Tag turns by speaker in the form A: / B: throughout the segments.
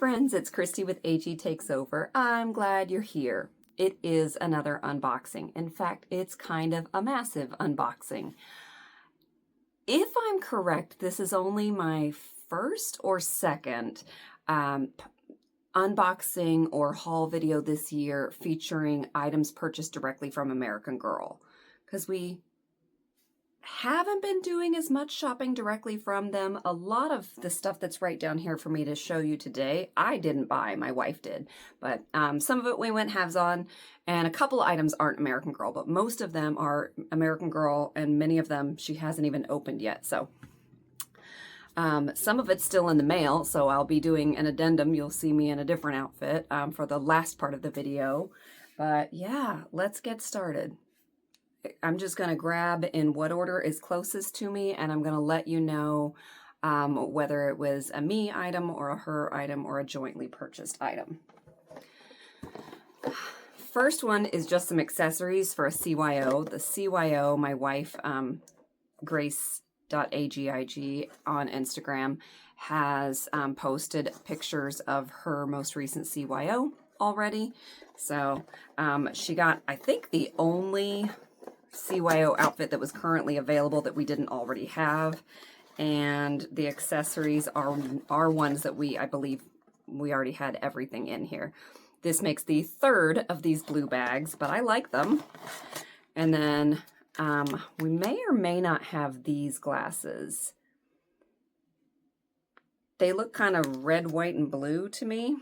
A: friends, it's Kristie with agtakesover. I'm glad you're here. It is another unboxing. In fact, it's kind of a massive unboxing. If I'm correct, this is only my first or second unboxing or haul video this year featuring items purchased directly from American Girl, because we haven't been doing as much shopping directly from them. A lot of the stuff that's right down here for me to show you today, I didn't buy, my wife did, but some of it we went halves on, and a couple of items aren't American Girl, but most of them are American Girl, and many of them she hasn't even opened yet. So some of it's still in the mail, so I'll be doing an addendum. You'll see me in a different outfit for the last part of the video. But yeah, let's get started. I'm just going to grab in what order is closest to me, and I'm going to let you know whether it was a me item or a her item or a jointly purchased item. First one is just some accessories for a CYO. The CYO, my wife, Grace.agig on Instagram, has posted pictures of her most recent CYO already. So she got, I think, the only CYO outfit that was currently available that we didn't already have, and the accessories are ones that I believe we already had everything in here. This makes the third of these blue bags, but I like them. And then we may or may not have these glasses. They look kind of red, white, and blue to me.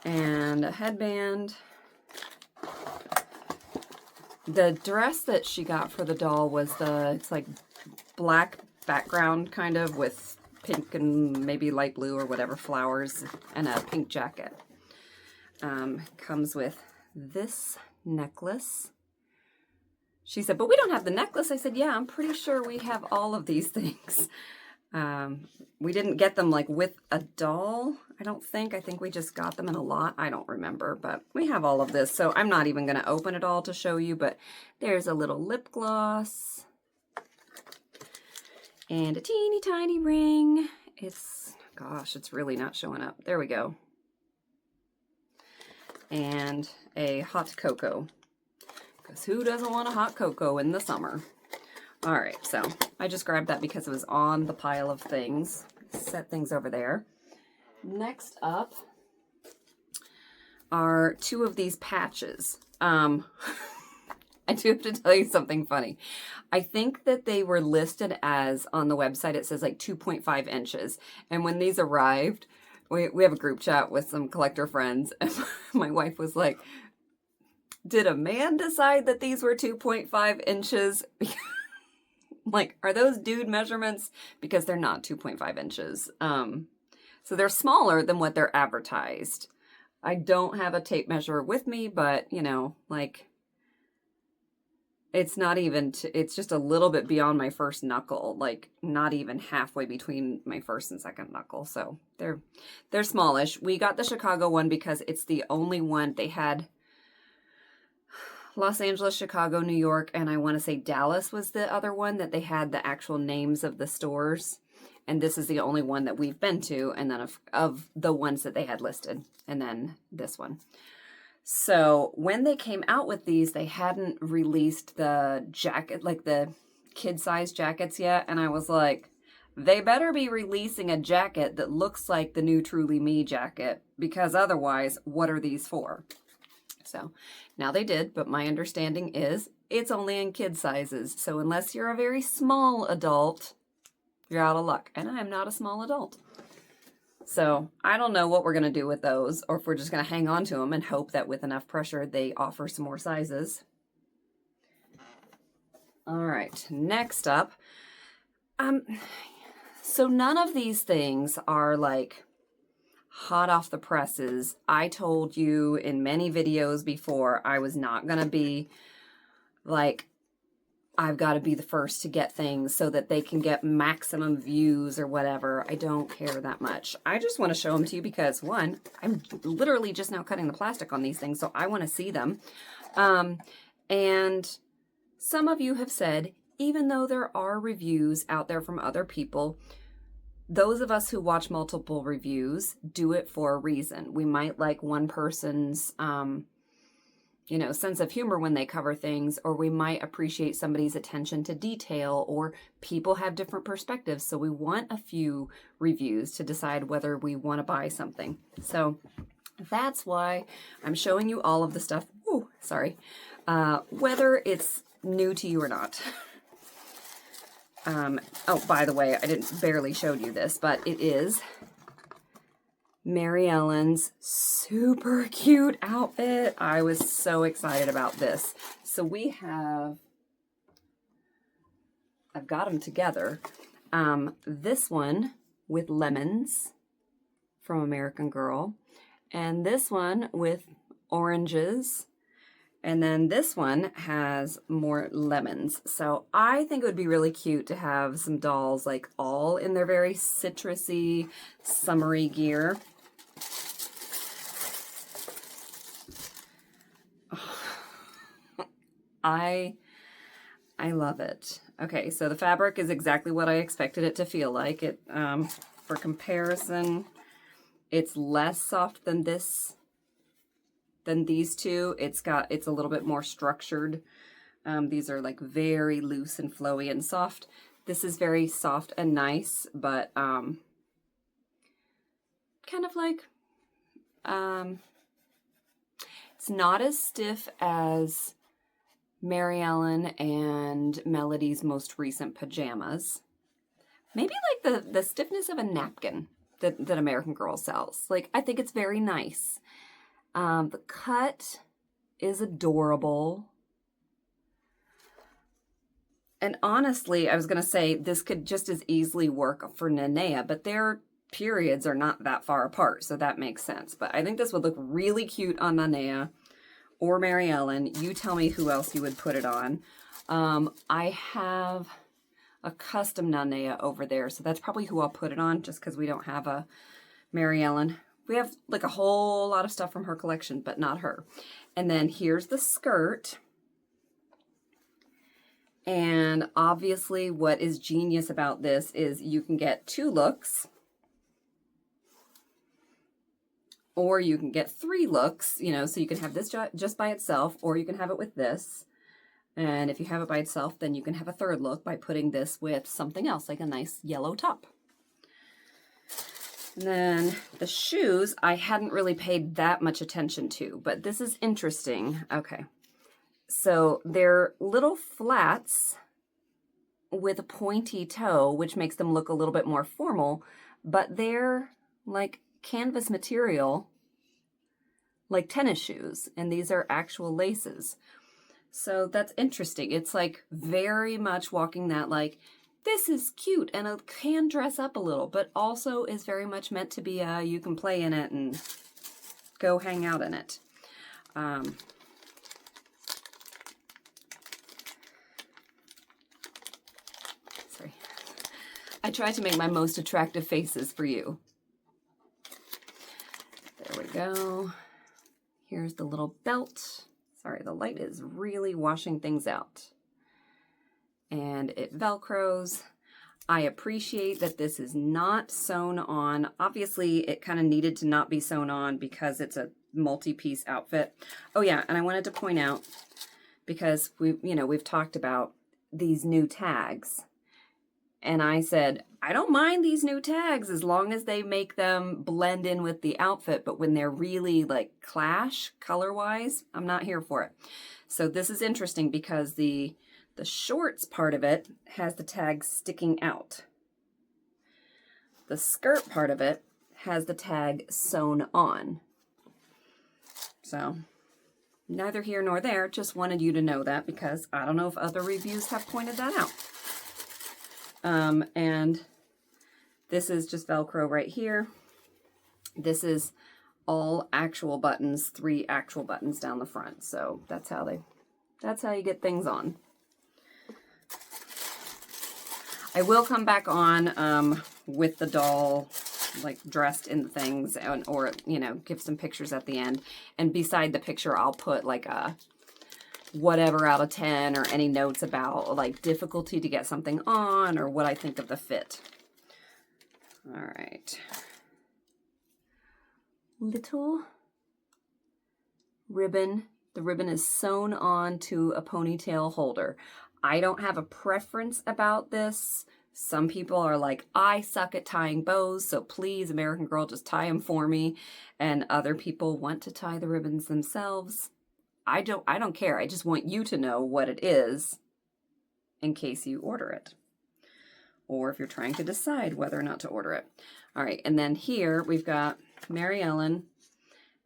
A: And a headband. The dress that she got for the doll was it's like black background kind of with pink and maybe light blue or whatever flowers, and a pink jacket. Comes with this necklace. She said, but we don't have the necklace. I said, yeah, I'm pretty sure we have all of these things. We didn't get them like with a doll, I don't think. I think we just got them in a lot. I don't remember, but we have all of this. So I'm not even going to open it all to show you, but there's a little lip gloss and a teeny tiny ring. Gosh, it's really not showing up. There we go. And a hot cocoa, because who doesn't want a hot cocoa in the summer? All right, so I just grabbed that because it was on the pile of things. Set things over there. Next up are two of these patches. I do have to tell you something funny. I think that they were listed as, on the website, it says like 2.5 inches. And when these arrived, we have a group chat with some collector friends, and my wife was like, did a man decide that these were 2.5 inches? Like, are those dude measurements? Because they're not 2.5 inches. So they're smaller than what they're advertised. I don't have a tape measure with me, but, you know, like, it's not even, it's just a little bit beyond my first knuckle, like not even halfway between my first and second knuckle. So they're smallish. We got the Chicago one because it's the only one. They had Los Angeles, Chicago, New York, and I want to say Dallas was the other one that they had the actual names of the stores. And this is the only one that we've been to, and then of the ones that they had listed, and then this one. So when they came out with these, they hadn't released the jacket, like the kid-size jackets yet, and I was like, they better be releasing a jacket that looks like the new Truly Me jacket, because otherwise, what are these for? So now they did, but my understanding is it's only in kid sizes. So unless you're a very small adult, you're out of luck. And I am not a small adult. So I don't know what we're going to do with those, or if we're just going to hang on to them and hope that with enough pressure, they offer some more sizes. All right, next up. So none of these things are like hot off the presses. I told you in many videos before, I was not going to be like, I've got to be the first to get things so that they can get maximum views or whatever. I don't care that much. I just want to show them to you because, one, I'm literally just now cutting the plastic on these things, so I want to see them. And some of you have said, even though there are reviews out there from other people, those of us who watch multiple reviews do it for a reason. We might like one person's, sense of humor when they cover things, or we might appreciate somebody's attention to detail, or people have different perspectives. So we want a few reviews to decide whether we want to buy something. So that's why I'm showing you all of the stuff. Ooh, sorry. Whether it's new to you or not. Oh, by the way, I barely showed you this, but it is Mary Ellen's super cute outfit. I was so excited about this. So I've got them together. This one with lemons from American Girl, and this one with oranges, and then this one has more lemons. So I think it would be really cute to have some dolls like all in their very citrusy, summery gear. I love it. Okay, so the fabric is exactly what I expected it to feel like. It, for comparison, it's less soft than these two. It's a little bit more structured. These are like very loose and flowy and soft. This is very soft and nice, but kind of like, it's not as stiff as Mary Ellen and Melody's most recent pajamas. Maybe like the stiffness of a napkin that American Girl sells. Like, I think it's very nice. The cut is adorable. And honestly, I was going to say this could just as easily work for Nanea, but their periods are not that far apart, so that makes sense. But I think this would look really cute on Nanea or Mary Ellen. You tell me who else you would put it on. I have a custom Nanea over there, so that's probably who I'll put it on, just because we don't have a Mary Ellen. We have like a whole lot of stuff from her collection, but not her. And then here's the skirt. And obviously what is genius about this is you can get 2 looks, or you can get 3 looks, so you can have this just by itself, or you can have it with this. And if you have it by itself, then you can have a 3rd look by putting this with something else, like a nice yellow top. And then the shoes, I hadn't really paid that much attention to, but this is interesting. Okay. So they're little flats with a pointy toe, which makes them look a little bit more formal, but they're like canvas material, like tennis shoes, and these are actual laces. So that's interesting. It's like very much walking that like, this is cute and it can dress up a little, but also is very much meant to be you can play in it and go hang out in it. Sorry. I try to make my most attractive faces for you. There we go. Here's the little belt. Sorry, the light is really washing things out. And it Velcros. I appreciate that this is not sewn on. Obviously, it kind of needed to not be sewn on because it's a multi-piece outfit. Oh yeah, and I wanted to point out, because we've talked about these new tags. And I said, I don't mind these new tags as long as they make them blend in with the outfit, but when they're really like clash color-wise, I'm not here for it. So this is interesting because the shorts part of it has the tag sticking out. The skirt part of it has the tag sewn on. So neither here nor there, just wanted you to know that because I don't know if other reviews have pointed that out. And this is just Velcro right here. This is all actual buttons, 3 actual buttons down the front. So that's how you get things on. I will come back on with the doll like dressed in the things, or give some pictures at the end. And beside the picture, I'll put like a whatever out of 10 or any notes about like difficulty to get something on or what I think of the fit. All right. Little ribbon. The ribbon is sewn on to a ponytail holder. I don't have a preference about this. Some people are like, I suck at tying bows, so please, American Girl, just tie them for me. And other people want to tie the ribbons themselves. I don't care. I just want you to know what it is in case you order it. Or if you're trying to decide whether or not to order it. All right, and then here we've got Mary Ellen,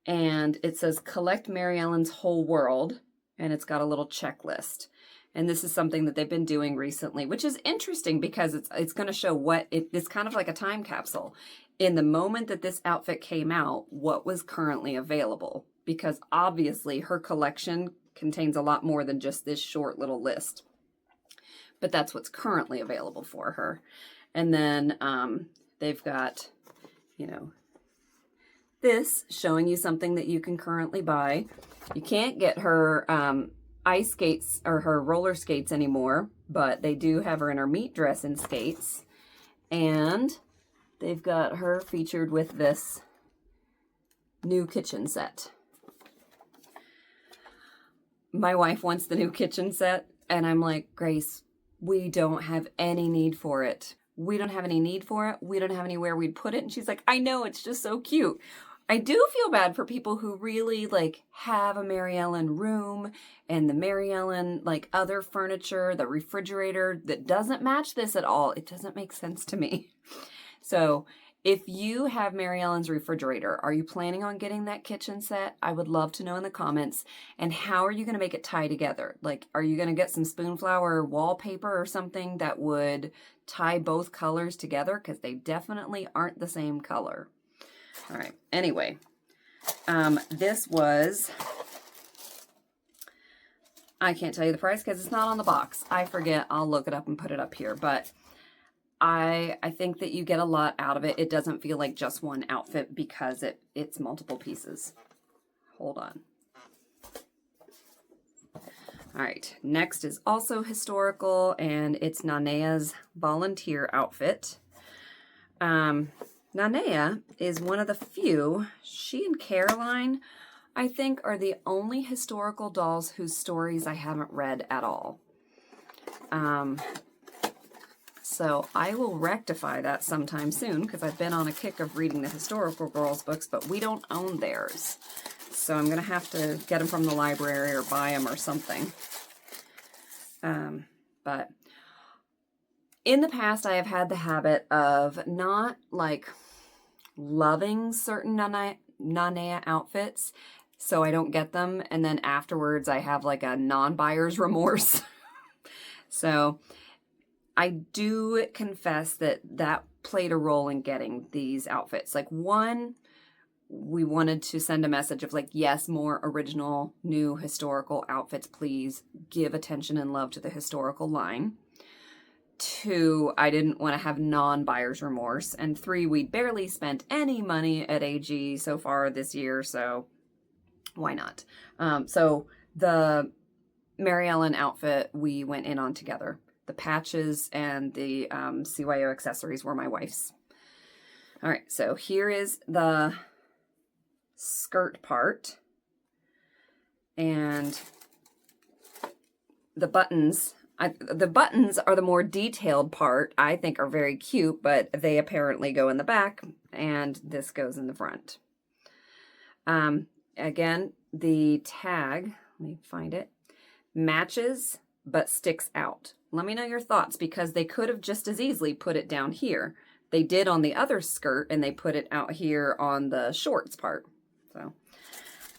A: and it says collect Mary Ellen's whole world, and it's got a little checklist. And this is something that they've been doing recently, which is interesting because it's going to show it's kind of like a time capsule. In the moment that this outfit came out, what was currently available? Because obviously her collection contains a lot more than just this short little list. But that's what's currently available for her. And then they've got, this showing you something that you can currently buy. You can't get her ice skates or her roller skates anymore, but they do have her in her meat dress and skates. And they've got her featured with this new kitchen set. My wife wants the new kitchen set, and I'm like, Grace, we don't have any need for it. We don't have any need for it. We don't have anywhere we'd put it. And she's like, I know, it's just so cute. I do feel bad for people who really have a Mary Ellen room and the Mary Ellen other furniture, the refrigerator that doesn't match this at all. It doesn't make sense to me. So if you have Mary Ellen's refrigerator, are you planning on getting that kitchen set? I would love to know in the comments. And how are you going to make it tie together? Are you going to get some Spoonflower wallpaper or something that would tie both colors together? Because they definitely aren't the same color. All right. Anyway, this was, I can't tell you the price because it's not on the box. I forget. I'll look it up and put it up here. But I think that you get a lot out of it. It doesn't feel like just one outfit because it's multiple pieces. Hold on. All right. Next is also historical, and it's Nanea's volunteer outfit. Nanea is one of the few. She and Caroline, I think, are the only historical dolls whose stories I haven't read at all. So I will rectify that sometime soon because I've been on a kick of reading the historical girls books, but we don't own theirs. So I'm going to have to get them from the library or buy them or something. But in the past, I have had the habit of not loving certain Nanea outfits, so I don't get them. And then afterwards, I have a non-buyer's remorse. So I do confess that played a role in getting these outfits. One, we wanted to send a message of yes, more original, new historical outfits, please. Give attention and love to the historical line. 2, I didn't want to have non-buyer's remorse. And 3, we barely spent any money at AG so far this year, so why not? So the Mary Ellen outfit we went in on together. The patches and the CYO accessories were my wife's. All right, so here is the skirt part. And the buttons. The buttons are the more detailed part. I think are very cute, but they apparently go in the back, and this goes in the front. Again, the tag, let me find it, matches but sticks out. Let me know your thoughts because they could have just as easily put it down here. They did on the other skirt, and they put it out here on the shorts part. So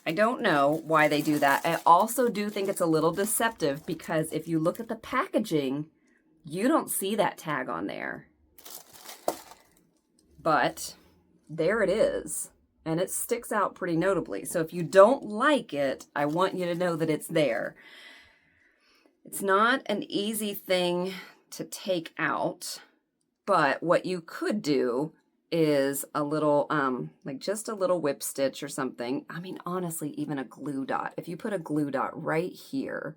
A: I don't know why they do that. I also do think it's a little deceptive because if you look at the packaging, you don't see that tag on there. But there it is. And it sticks out pretty notably. So if you don't like it, I want you to know that it's there. It's not an easy thing to take out, but what you could do is a little, just a little whip stitch or something. I mean, honestly, even a glue dot. If you put a glue dot right here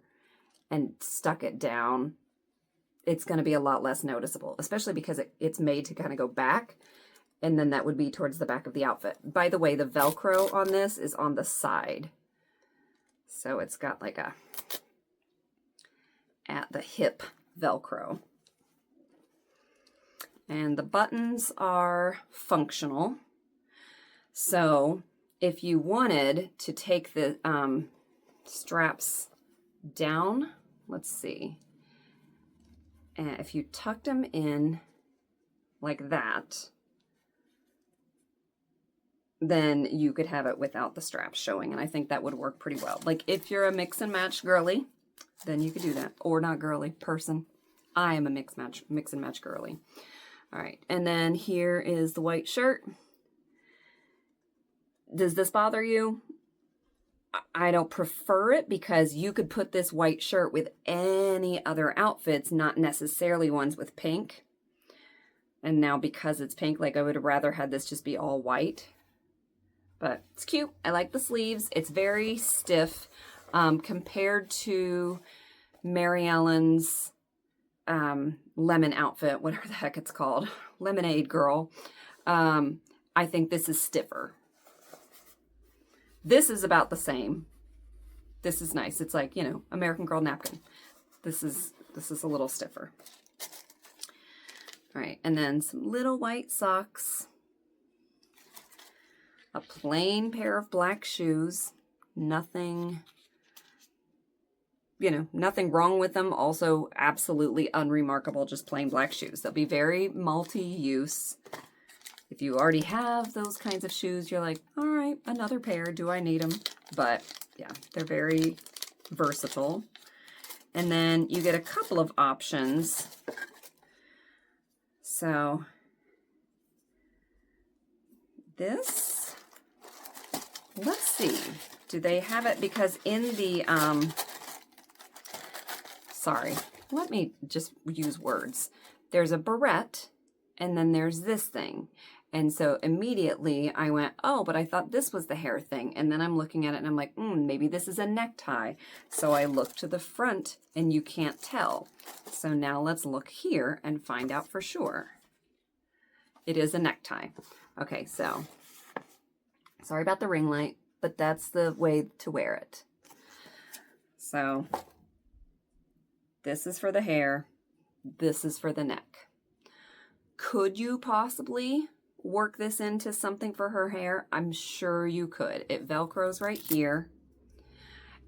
A: and stuck it down, it's going to be a lot less noticeable, especially because it's made to kind of go back. And then that would be towards the back of the outfit. By the way, the Velcro on this is on the side. So it's got like a at the hip Velcro. And the buttons are functional. So if you wanted to take the straps down, let's see. And if you tucked them in like that, then you could have it without the straps showing. And I think that would work pretty well. Like if you're a mix and match girly, then you could do that. Or not girly, person. I am a mix and match girly. All right, and then here is the white shirt. Does this bother you? I don't prefer it because you could put this white shirt with any other outfits, not necessarily ones with pink. And now because it's pink, like I would have rather had this just be all white. But it's cute. I like the sleeves. It's very stiff compared to Mary Ellen's lemon outfit, whatever the heck it's called, Lemonade Girl. I think this is stiffer. This is about the same. This is nice. It's like, you know, American Girl napkin. This is a little stiffer. All right, and then some little white socks. A plain pair of black shoes. Nothing, you know, nothing wrong with them. Also absolutely unremarkable, just plain black shoes. They'll be very multi-use. If you already have those kinds of shoes, you're like, all right, another pair. Do I need them? But yeah, they're very versatile. And then you get a couple of options. So this, let's see. Do they have it? Because in the, sorry, let me just use words. There's a barrette, and then there's this thing. And so immediately I went, oh, but I thought this was the hair thing. And then I'm looking at it and I'm like, maybe this is a necktie. So I look to the front and you can't tell. So now let's look here and find out for sure. It is a necktie. Okay, so sorry about the ring light, but that's the way to wear it. So this is for the hair. This is for the neck. Could you possibly work this into something for her hair? I'm sure you could. It Velcros right here.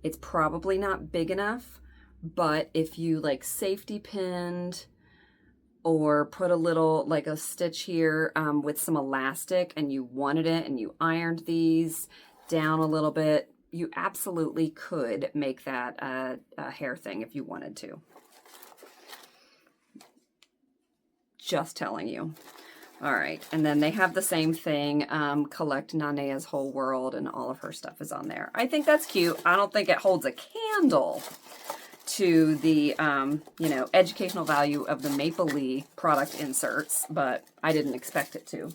A: It's probably not big enough, but if you like safety pinned or put a little, like a stitch here with some elastic and you wanted it and you ironed these down a little bit, you absolutely could make that a hair thing if you wanted to. Just telling you. All right, and then they have the same thing, collect Nanea's whole world, and all of her stuff is on there. I think that's cute. I don't think it holds a candle to the, you know, educational value of the Maple Leaf product inserts, but I didn't expect it to.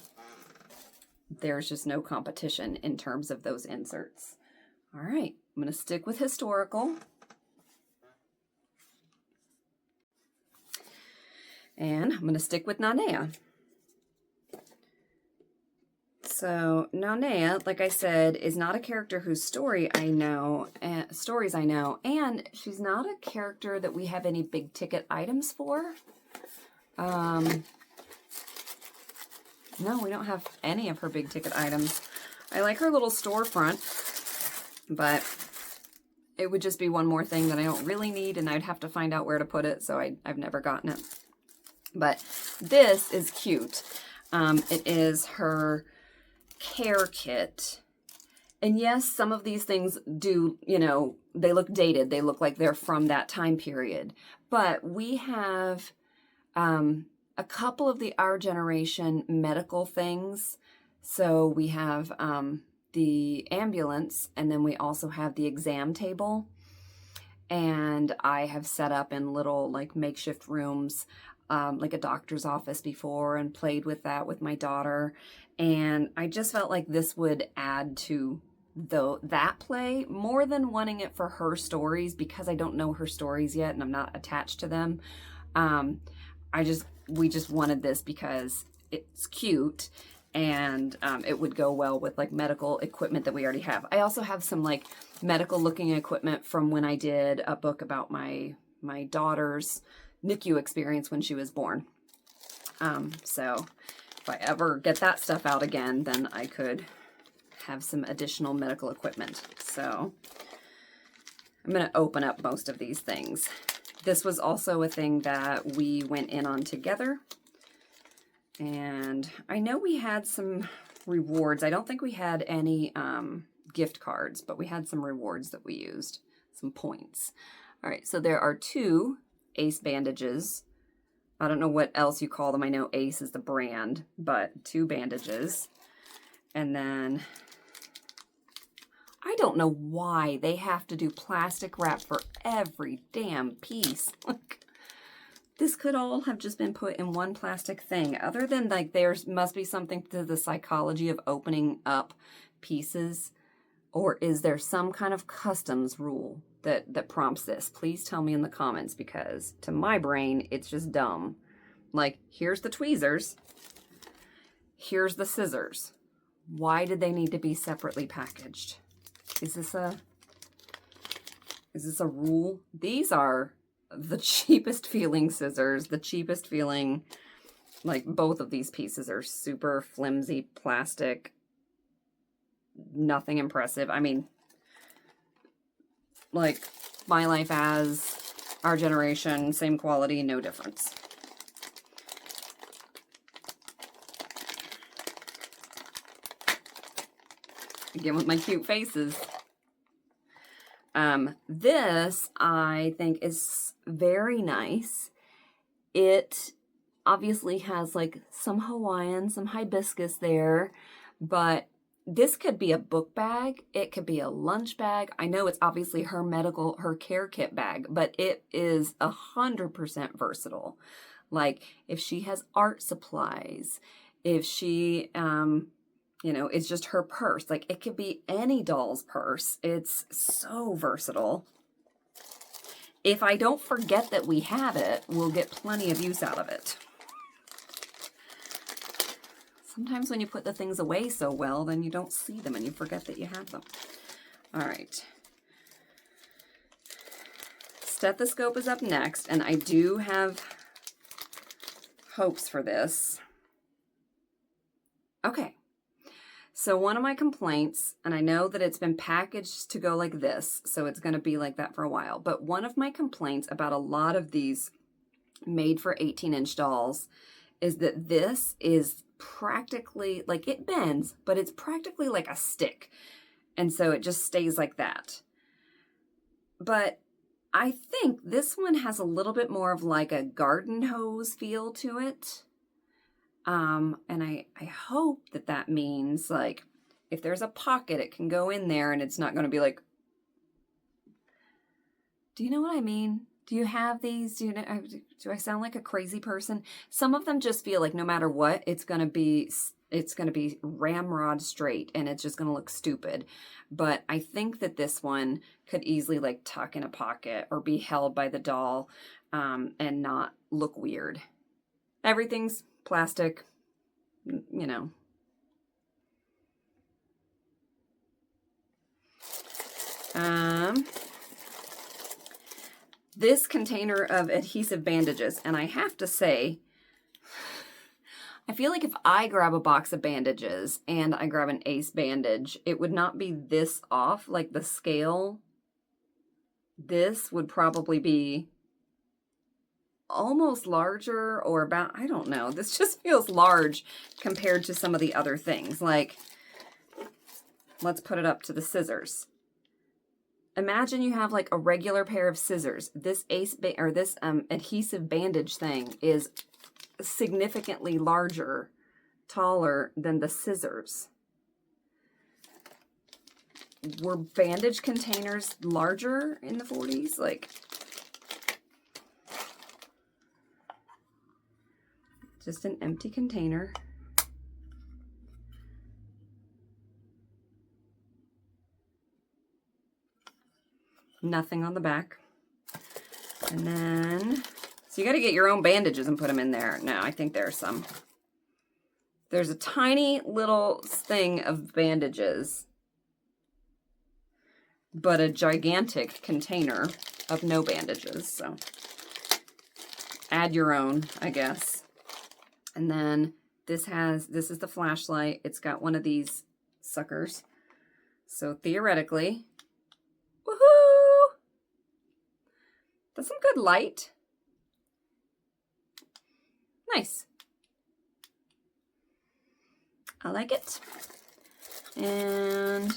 A: There's just no competition in terms of those inserts. All right, I'm going to stick with historical. And I'm going to stick with Nanea. So Nanea, like I said, is not a character whose stories I know, and she's not a character that we have any big ticket items for. No, we don't have any of her big ticket items. I like her little storefront, but it would just be one more thing that I don't really need, and I'd have to find out where to put it, so I've never gotten it. But this is cute. It is her care kit. And yes, some of these things do, you know, they look dated. They look like they're from that time period. But we have a couple of Our Generation medical things. So we have the ambulance, and then we also have the exam table. And I have set up in little like makeshift rooms, like a doctor's office before, and played with that with my daughter. And I just felt like this would add to that play more than wanting it for her stories, because I don't know her stories yet and I'm not attached to them. We just wanted this because it's cute and it would go well with like medical equipment that we already have. I also have some like medical looking equipment from when I did a book about my daughter's NICU experience when she was born. So if I ever get that stuff out again, then I could have some additional medical equipment. So I'm going to open up most of these things. This was also a thing that we went in on together. And I know we had some rewards. I don't think we had any gift cards, but we had some rewards that we used, some points. All right, so there are 2 Ace bandages. I don't know what else you call them. I know Ace is the brand, but 2 bandages. And then I don't know why they have to do plastic wrap for every damn piece. Like, this could all have just been put in one plastic thing. Other than like there must be something to the psychology of opening up pieces. Or is there some kind of customs rule that prompts this? Please tell me in the comments, because to my brain, it's just dumb. Like, here's the tweezers. Here's the scissors. Why did they need to be separately packaged? Is this a rule? These are the cheapest feeling scissors, the cheapest feeling, like both of these pieces are super flimsy plastic, nothing impressive. I mean, like My Life As, our generation, same quality, no difference. Again with my cute faces. This I think is very nice. It obviously has like some Hawaiian, some hibiscus there, but this could be a book bag. It could be a lunch bag. I know it's obviously her care kit bag, but it is 100% versatile. Like if she has art supplies, if she, it's just her purse. Like it could be any doll's purse. It's so versatile. If I don't forget that we have it, we'll get plenty of use out of it. Sometimes when you put the things away so well, then you don't see them and you forget that you have them. All right. Stethoscope is up next, and I do have hopes for this. Okay. So one of my complaints, and I know that it's been packaged to go like this, so it's going to be like that for a while, but one of my complaints about a lot of these made for 18-inch dolls is that this is practically, like it bends, but it's practically like a stick. And so it just stays like that. But I think this one has a little bit more of like a garden hose feel to it. And I hope that means like if there's a pocket, it can go in there and it's not going to be like, do you know what I mean? Do you have these? Do I sound like a crazy person? Some of them just feel like no matter what, it's going to be ramrod straight and it's just going to look stupid. But I think that this one could easily like tuck in a pocket or be held by the doll and not look weird. Everything's plastic, you know. This container of adhesive bandages, and I have to say, I feel like if I grab a box of bandages and I grab an Ace bandage, it would not be this off, like the scale. This would probably be almost larger or about, I don't know. This just feels large compared to some of the other things. Like, let's put it up to the scissors. Imagine you have like a regular pair of scissors. This adhesive bandage thing is significantly larger, taller than the scissors. Were bandage containers larger in the 40s? Like, just an empty container. Nothing on the back. And then, so you got to get your own bandages and put them in there. No, I think there are some. There's a tiny little thing of bandages, but a gigantic container of no bandages. So add your own, I guess. And then this is the flashlight. It's got one of these suckers. So theoretically, woohoo! That's some good light. Nice. I like it. And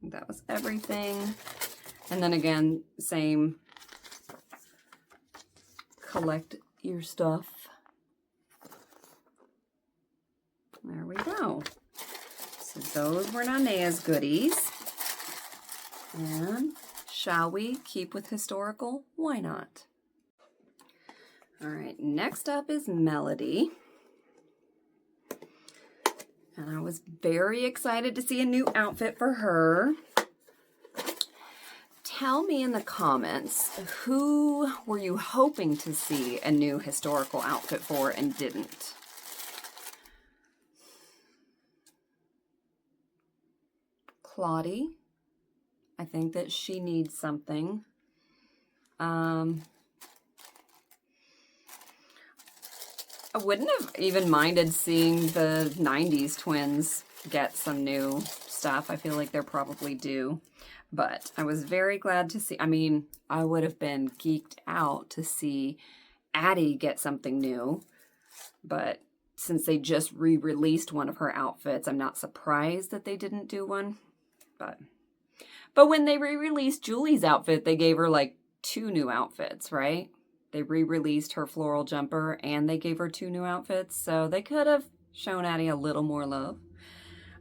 A: that was everything. And then again, same, collect your stuff. There we go. So those were Nanea's goodies. And shall we keep with historical? Why not? All right, next up is Melody. And I was very excited to see a new outfit for her. Tell me in the comments, who were you hoping to see a new historical outfit for and didn't? Claudie, I think that she needs something. I wouldn't have even minded seeing the 90s twins get some new stuff. I feel like they're probably due. But I was very glad to see, I mean, I would have been geeked out to see Addie get something new. But since they just re-released one of her outfits, I'm not surprised that they didn't do one. But when they re-released Julie's outfit, they gave her like 2 new outfits, right? They re-released her floral jumper and they gave her 2 new outfits. So they could have shown Addie a little more love.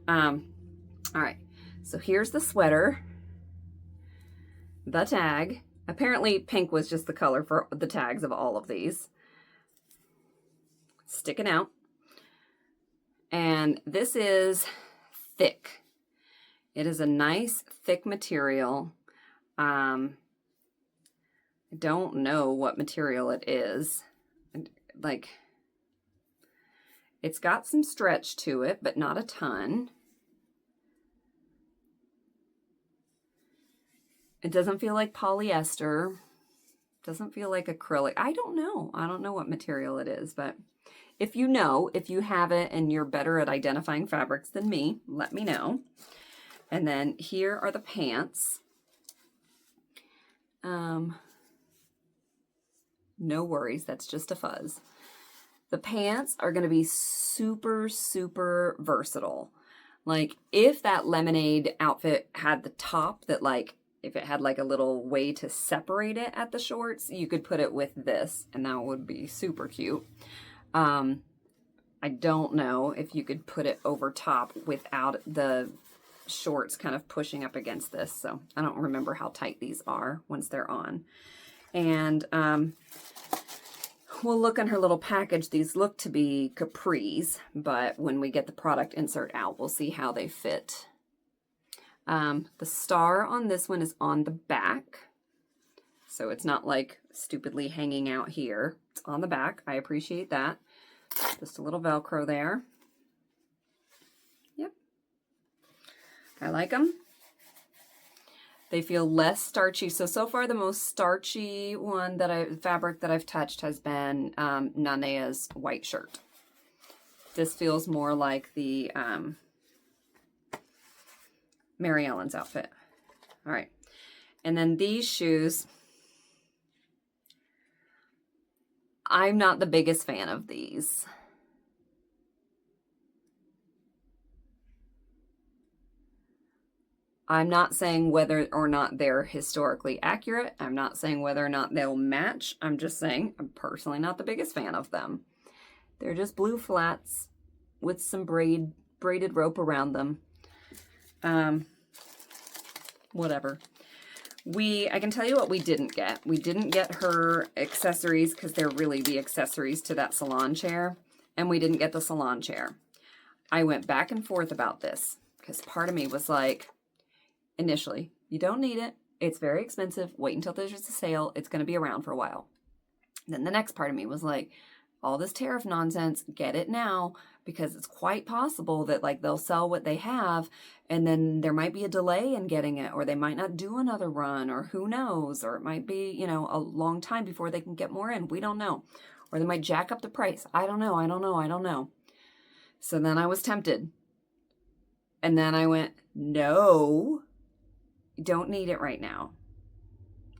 A: All right, so here's the sweater. The tag. Apparently pink was just the color for the tags of all of these. Sticking out. And this is thick. It is a nice thick material. I don't know what material it is. Like, it's got some stretch to it, but not a ton. It doesn't feel like polyester. Doesn't feel like acrylic. I don't know. I don't know what material it is, but if you know, if you have it and you're better at identifying fabrics than me, let me know. And then here are the pants. No worries, that's just a fuzz. The pants are going to be super, super versatile. Like, if that lemonade outfit had the top that, like, if it had like a little way to separate it at the shorts, you could put it with this and that would be super cute. I don't know if you could put it over top without the shorts kind of pushing up against this. So I don't remember how tight these are once they're on. And we'll look in her little package. These look to be capris, but when we get the product insert out, we'll see how they fit. The star on this one is on the back. So it's not like stupidly hanging out here. It's on the back. I appreciate that. Just a little Velcro there. Yep. I like them. They feel less starchy. So far the most starchy fabric that I've touched has been Nanea's white shirt. This feels more like the Mary Ellen's outfit. All right. And then these shoes, I'm not the biggest fan of these. I'm not saying whether or not they're historically accurate. I'm not saying whether or not they'll match. I'm just saying I'm personally not the biggest fan of them. They're just blue flats with some braided rope around them. Whatever. I can tell you what we didn't get. We didn't get her accessories because they're really the accessories to that salon chair. And we didn't get the salon chair. I went back and forth about this because part of me was like, initially, you don't need it. It's very expensive. Wait until there's a sale. It's going to be around for a while. Then the next part of me was like, all this tariff nonsense, get it now, because it's quite possible that like they'll sell what they have and then there might be a delay in getting it, or they might not do another run, or who knows, or it might be, you know, a long time before they can get more in. We don't know. Or they might jack up the price. I don't know. So then I was tempted. And then I went, no, you don't need it right now.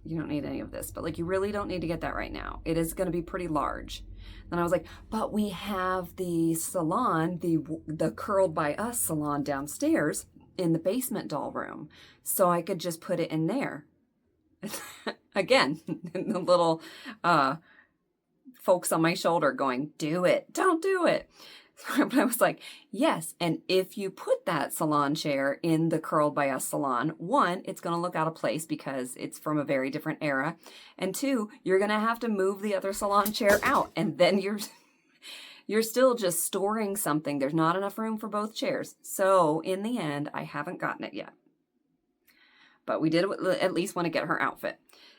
A: You don't need any of this, but like, you really don't need to get that right now. It is going to be pretty large. And I was like, but we have the salon, the Curled by Us salon downstairs in the basement doll room. So I could just put it in there. Again, the little folks on my shoulder going, do it, don't do it. But I was like, yes. And if you put that salon chair in the Curled by Us salon, one, it's going to look out of place because it's from a very different era. And two, you're going to have to move the other salon chair out. And then you're still just storing something. There's not enough room for both chairs. So in the end, I haven't gotten it yet. But we did at least want to get her outfit.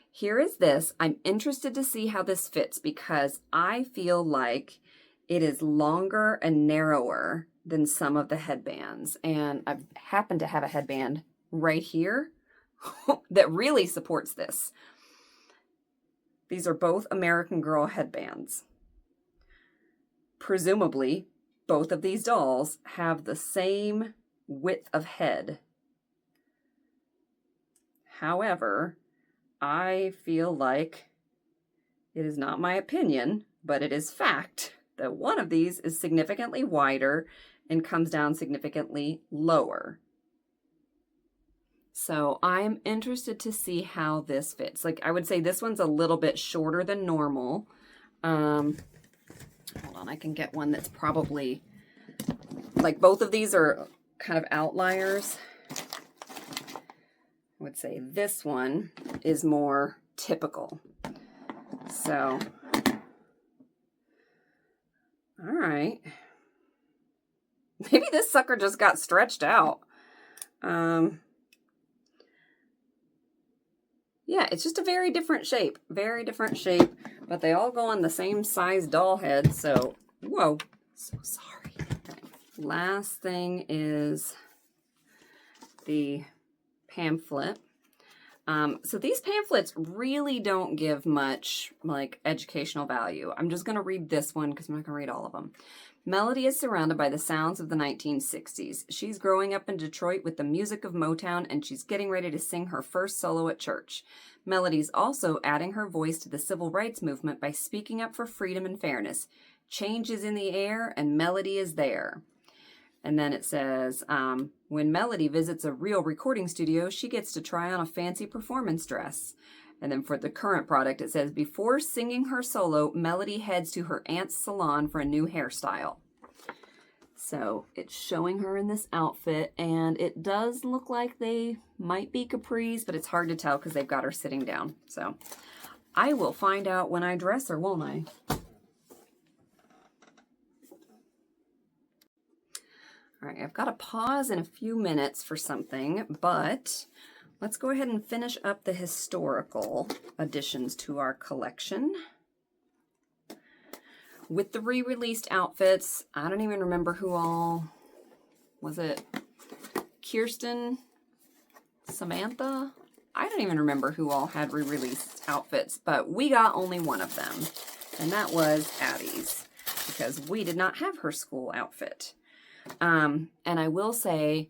A: Here is this. I'm interested to see how this fits because I feel like it is longer and narrower than some of the headbands. And I happen to have a headband right here that really supports this. These are both American Girl headbands. Presumably, both of these dolls have the same width of head. However, I feel like it is not my opinion, but it is fact that one of these is significantly wider and comes down significantly lower. So I'm interested to see how this fits. Like, I would say this one's a little bit shorter than normal. Hold on, I can get one that's probably, like both of these are kind of outliers. I would say this one is more typical. So, all right. Maybe this sucker just got stretched out. Yeah, it's just a very different shape. Very different shape. But they all go on the same size doll head. So, whoa. So sorry. Last thing is the pamphlet. So these pamphlets really don't give much like educational value. I'm just going to read this one because I'm not going to read all of them. Melody is surrounded by the sounds of the 1960s. She's growing up in Detroit with the music of Motown, and she's getting ready to sing her first solo at church. Melody's also adding her voice to the civil rights movement by speaking up for freedom and fairness. Change is in the air, and Melody is there. And then it says, when Melody visits a real recording studio, she gets to try on a fancy performance dress. And then for the current product, it says, before singing her solo, Melody heads to her aunt's salon for a new hairstyle. So it's showing her in this outfit, and it does look like they might be capris, but it's hard to tell because they've got her sitting down. So I will find out when I dress her, won't I? All right, I've got to pause in a few minutes for something, but let's go ahead and finish up the historical additions to our collection. With the re-released outfits, I don't even remember who all, was it Kirsten, Samantha? I don't even remember who all had re-released outfits, but we got only one of them, and that was Abby's, because we did not have her school outfit. And I will say,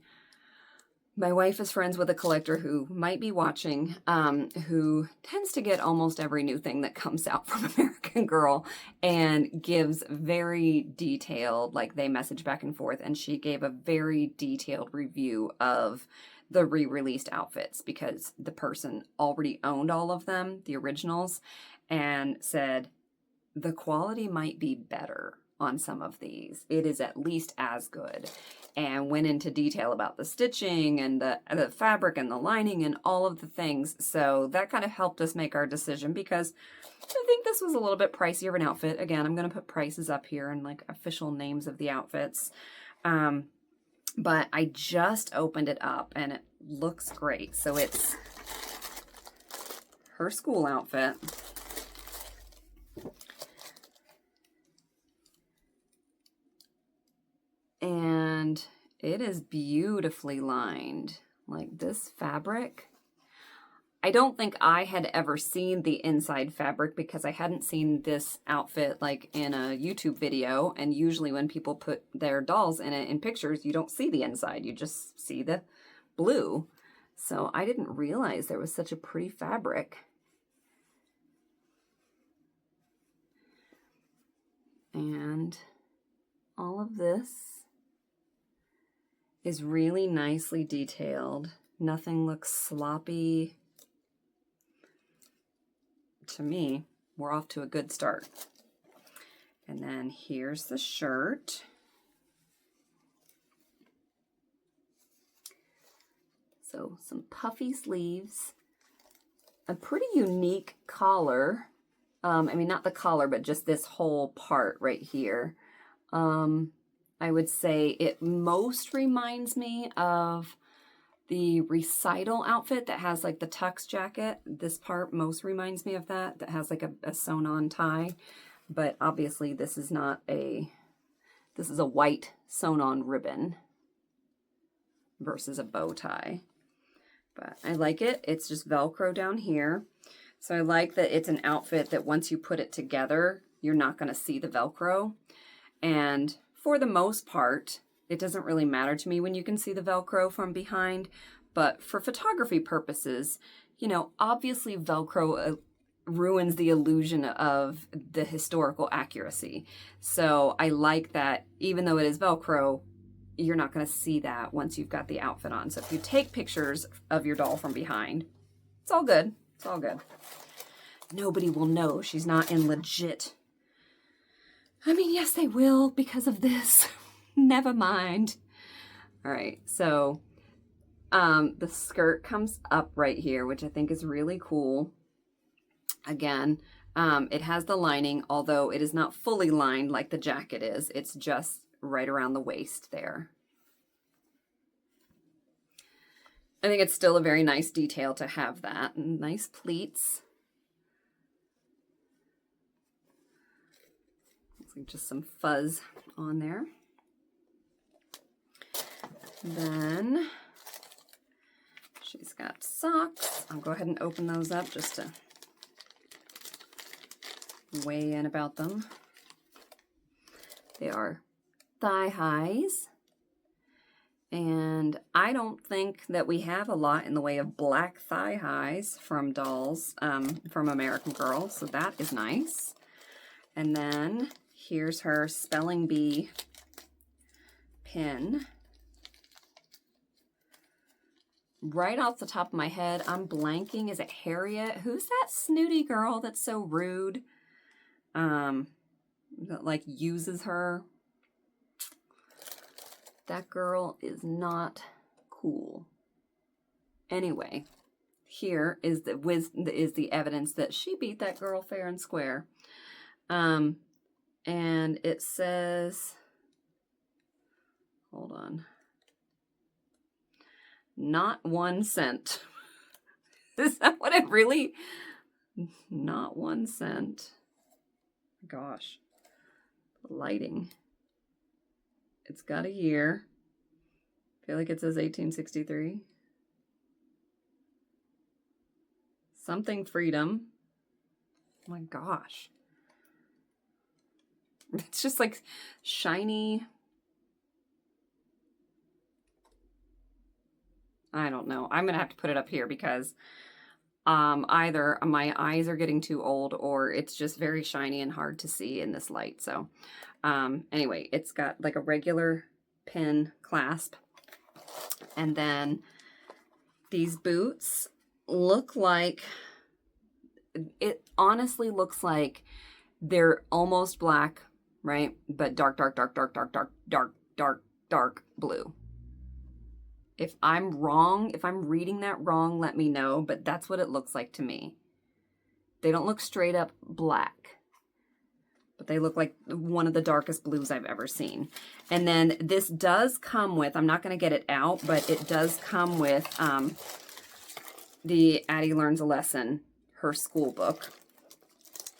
A: my wife is friends with a collector who might be watching, who tends to get almost every new thing that comes out from American Girl and gives very detailed, like they message back and forth, and she gave a very detailed review of the re-released outfits because the person already owned all of them, the originals, and said the quality might be better on some of these. It is at least as good, and went into detail about the stitching and the fabric and the lining and all of the things. So that kind of helped us make our decision because I think this was a little bit pricier of an outfit. Again, I'm going to put prices up here and like official names of the outfits. But I just opened it up and it looks great. So it's her school outfit. it is beautifully lined. Like this fabric. I don't think I had ever seen the inside fabric because I hadn't seen this outfit like in a YouTube video. And usually when people put their dolls in it in pictures, you don't see the inside. You just see the blue. So I didn't realize there was such a pretty fabric. And all of this is really nicely detailed. Nothing looks sloppy. To me, we're off to a good start. And then here's the shirt. So some puffy sleeves, a pretty unique collar. I mean, not the collar, but just this whole part right here. I would say it most reminds me of the recital outfit that has like the tux jacket. This part most reminds me of that has like a sewn on tie. But obviously this is not this is a white sewn on ribbon versus a bow tie. But I like it. It's just Velcro down here. So I like that it's an outfit that once you put it together, you're not going to see the Velcro. And for the most part, it doesn't really matter to me when you can see the Velcro from behind, but for photography purposes, you know, obviously Velcro ruins the illusion of the historical accuracy. So I like that even though it is Velcro, you're not going to see that once you've got the outfit on. So if you take pictures of your doll from behind, it's all good. It's all good. Nobody will know she's not in legit. I mean, yes, they will because of this. Never mind. All right, so the skirt comes up right here, which I think is really cool. Again, it has the lining, although it is not fully lined like the jacket is. It's just right around the waist there. I think it's still a very nice detail to have that. Nice pleats. Looks like just some fuzz on there. Then she's got socks. I'll go ahead and open those up just to weigh in about them. They are thigh highs. And I don't think that we have a lot in the way of black thigh highs from dolls, from American Girl. So that is nice. And then here's her spelling bee pin. Right off the top of my head, I'm blanking. Is it Harriet? Who's that snooty girl that's so rude? That like uses her. That girl is not cool. Anyway, here is the evidence that she beat that girl fair and square. And it says, hold on. Not 1 cent. Is that what it really? Not 1 cent. Gosh. Lighting. It's got a year. I feel like it says 1863. Something freedom. Oh my gosh. It's just like shiny. I don't know. I'm going to have to put it up here because either my eyes are getting too old or it's just very shiny and hard to see in this light. So anyway, it's got like a regular pin clasp. And then these boots look like, it honestly looks like they're almost black, right? But dark, dark, dark, dark, dark, dark, dark, dark, dark blue. If I'm wrong, if I'm reading that wrong, let me know, but that's what it looks like to me. They don't look straight up black, but they look like one of the darkest blues I've ever seen. And then this does come with, I'm not going to get it out, but it does come with the Addie Learns a Lesson, her school book.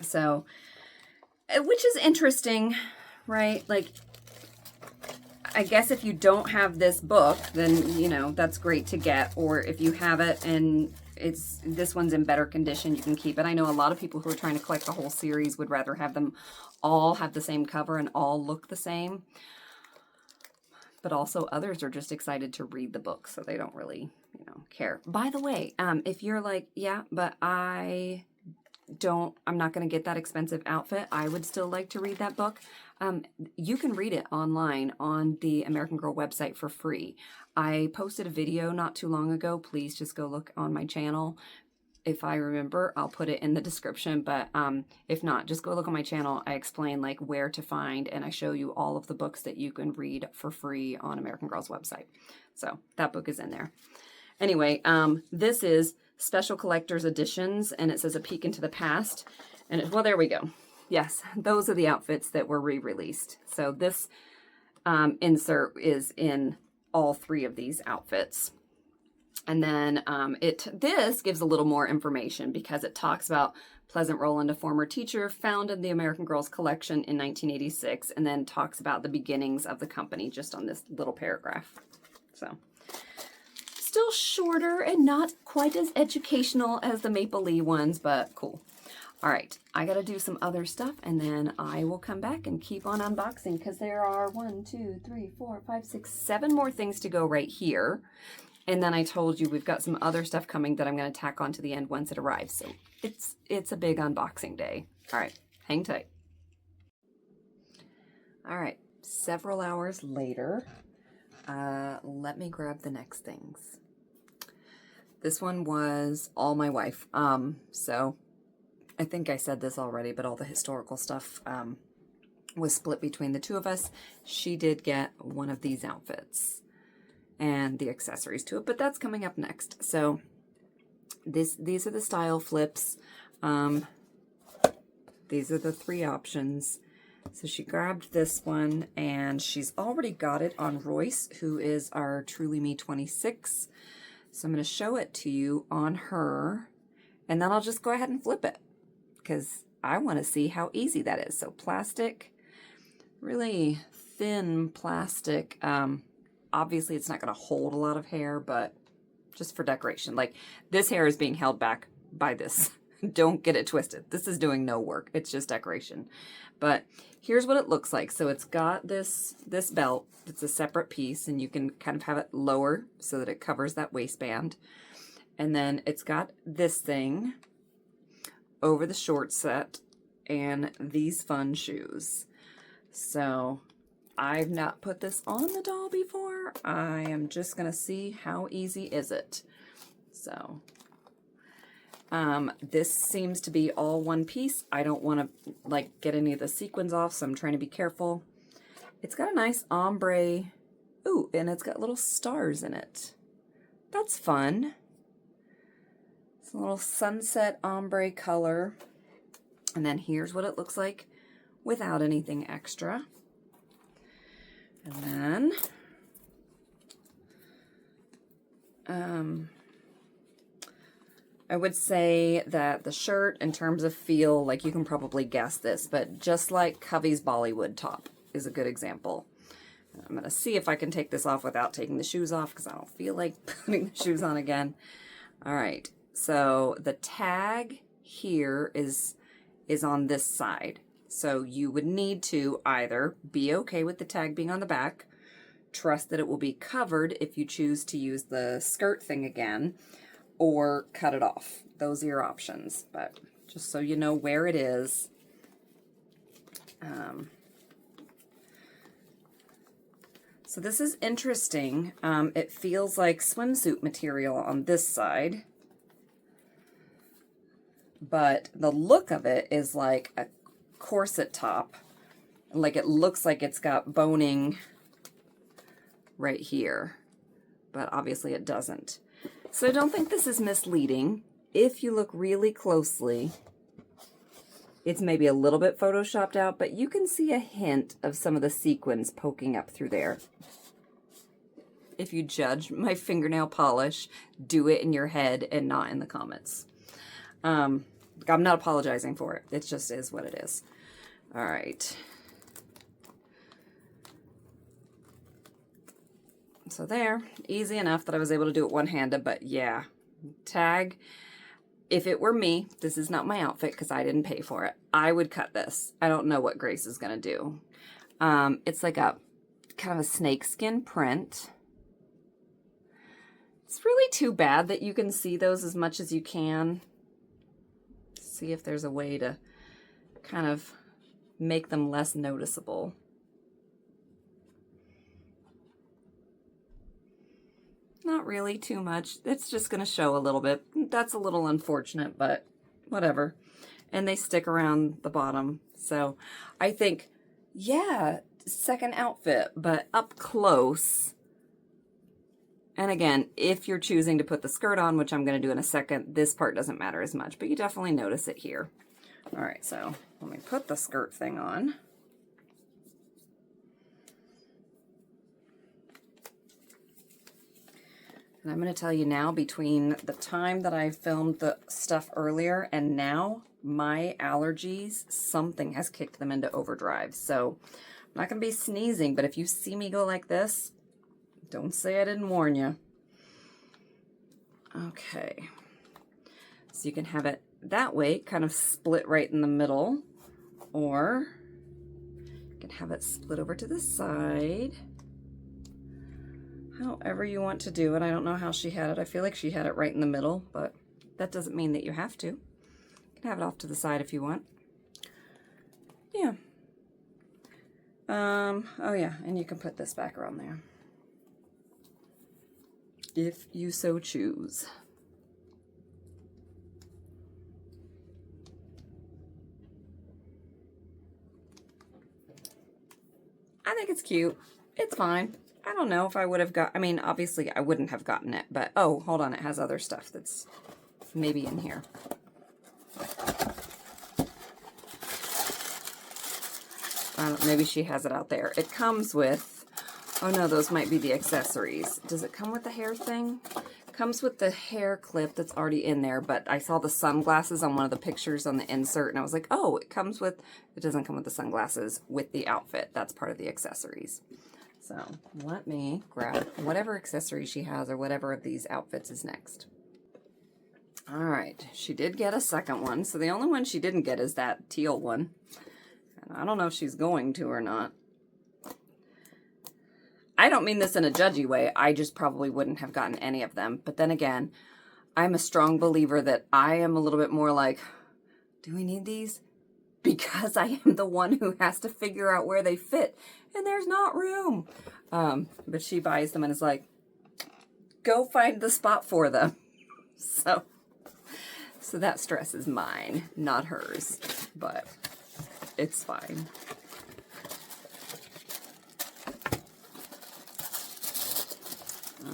A: So, which is interesting, right? Like, I guess if you don't have this book, then, you know, that's great to get. Or if you have it and this one's in better condition, you can keep it. I know a lot of people who are trying to collect the whole series would rather have them all have the same cover and all look the same. But also others are just excited to read the book, so they don't really, you know, care. By the way, if you're like, yeah, but I'm not going to get that expensive outfit, I would still like to read that book. You can read it online on the American Girl website for free. I posted a video not too long ago. Please just go look on my channel. If I remember, I'll put it in the description, but if not, just go look on my channel. I explain like where to find, and I show you all of the books that you can read for free on American Girl's website. So that book is in there. Anyway, this is Special Collector's Editions, and it says A Peek into the Past. And well, there we go. Yes, those are the outfits that were re-released. So this insert is in all 3 of these outfits. And then this gives a little more information because it talks about Pleasant Rowland, a former teacher, founded the American Girls collection in 1986, and then talks about the beginnings of the company just on this little paragraph. So still shorter and not quite as educational as the Maple Leaf ones, but cool. All right, I got to do some other stuff, and then I will come back and keep on unboxing because there are 1, 2, 3, 4, 5, 6, 7 more things to go right here. And then I told you we've got some other stuff coming that I'm going to tack on to the end once it arrives. So it's a big unboxing day. All right, hang tight. All right, several hours later, let me grab the next things. This one was all my wife. So I think I said this already, but all the historical stuff was split between the 2 of us. She did get one of these outfits and the accessories to it, but that's coming up next. So these are the style flips. These are the 3 options. So she grabbed this one, and she's already got it on Royce, who is our Truly Me 26. So I'm going to show it to you on her, and then I'll just go ahead and flip it because I want to see how easy that is. So plastic, really thin plastic. Obviously, it's not going to hold a lot of hair, but just for decoration. Like, this hair is being held back by this. Don't get it twisted. This is doing no work. It's just decoration. But here's what it looks like. So it's got this belt. It's a separate piece, and you can kind of have it lower so that it covers that waistband. And then it's got this thing over the short set and these fun shoes. So I've not put this on the doll before. I am just going to see how easy is it. So this seems to be all one piece. I don't want to like get any of the sequins off, so I'm trying to be careful. It's got a nice ombre. Ooh, and it's got little stars in it. That's fun. It's a little sunset ombre color. And then here's what it looks like without anything extra. And then I would say that the shirt, in terms of feel, like you can probably guess this, but just like Covey's Bollywood top is a good example. I'm going to see if I can take this off without taking the shoes off because I don't feel like putting the shoes on again. All right, so the tag here is on this side. So you would need to either be okay with the tag being on the back, trust that it will be covered if you choose to use the skirt thing again, or cut it off. Those are your options, but just so you know where it is. So this is interesting. It feels like swimsuit material on this side, but the look of it is like a corset top. Like it looks like it's got boning right here, but obviously it doesn't. So don't think this is misleading. If you look really closely, it's maybe a little bit photoshopped out, but you can see a hint of some of the sequins poking up through there. If you judge my fingernail polish, do it in your head and not in the comments. I'm not apologizing for it. It just is what it is. All right. So there, easy enough that I was able to do it one-handed, but yeah, tag. If it were me, this is not my outfit because I didn't pay for it, I would cut this. I don't know what Grace is going to do. It's like a kind of a snakeskin print. It's really too bad that you can see those as much as you can. See if there's a way to kind of make them less noticeable. Not really too much. It's just going to show a little bit. That's a little unfortunate, but whatever. And they stick around the bottom. So I think, yeah, second outfit, but up close. And again, if you're choosing to put the skirt on, which I'm going to do in a second, this part doesn't matter as much, but you definitely notice it here. All right, so let me put the skirt thing on. And I'm going to tell you now, between the time that I filmed the stuff earlier and now, my allergies, something has kicked them into overdrive. So I'm not going to be sneezing, but if you see me go like this, don't say I didn't warn you. Okay. So you can have it that way, kind of split right in the middle, or you can have it split over to the side. However you want to do it. I don't know how she had it. I feel like she had it right in the middle, but that doesn't mean that you have to. You can have it off to the side if you want. Yeah. Oh yeah, and you can put this back around there, if you so choose. I think it's cute. It's fine. I don't know if I would have got, I mean, obviously I wouldn't have gotten it, but, oh, hold on, it has other stuff that's maybe in here. Maybe she has it out there. It comes with, oh no, those might be the accessories. Does it come with the hair thing? It comes with the hair clip that's already in there, but I saw the sunglasses on one of the pictures on the insert, and I was like, oh, it comes with, it doesn't come with the sunglasses with the outfit. That's part of the accessories. So let me grab whatever accessory she has or whatever of these outfits is next. All right, she did get a second one. So the only one she didn't get is that teal one. And I don't know if she's going to or not. I don't mean this in a judgy way. I just probably wouldn't have gotten any of them. But then again, I'm a strong believer that I am a little bit more like, do we need these? Because I am the one who has to figure out where they fit, and there's not room. But she buys them and is like, go find the spot for them. So that stress is mine, not hers, but it's fine.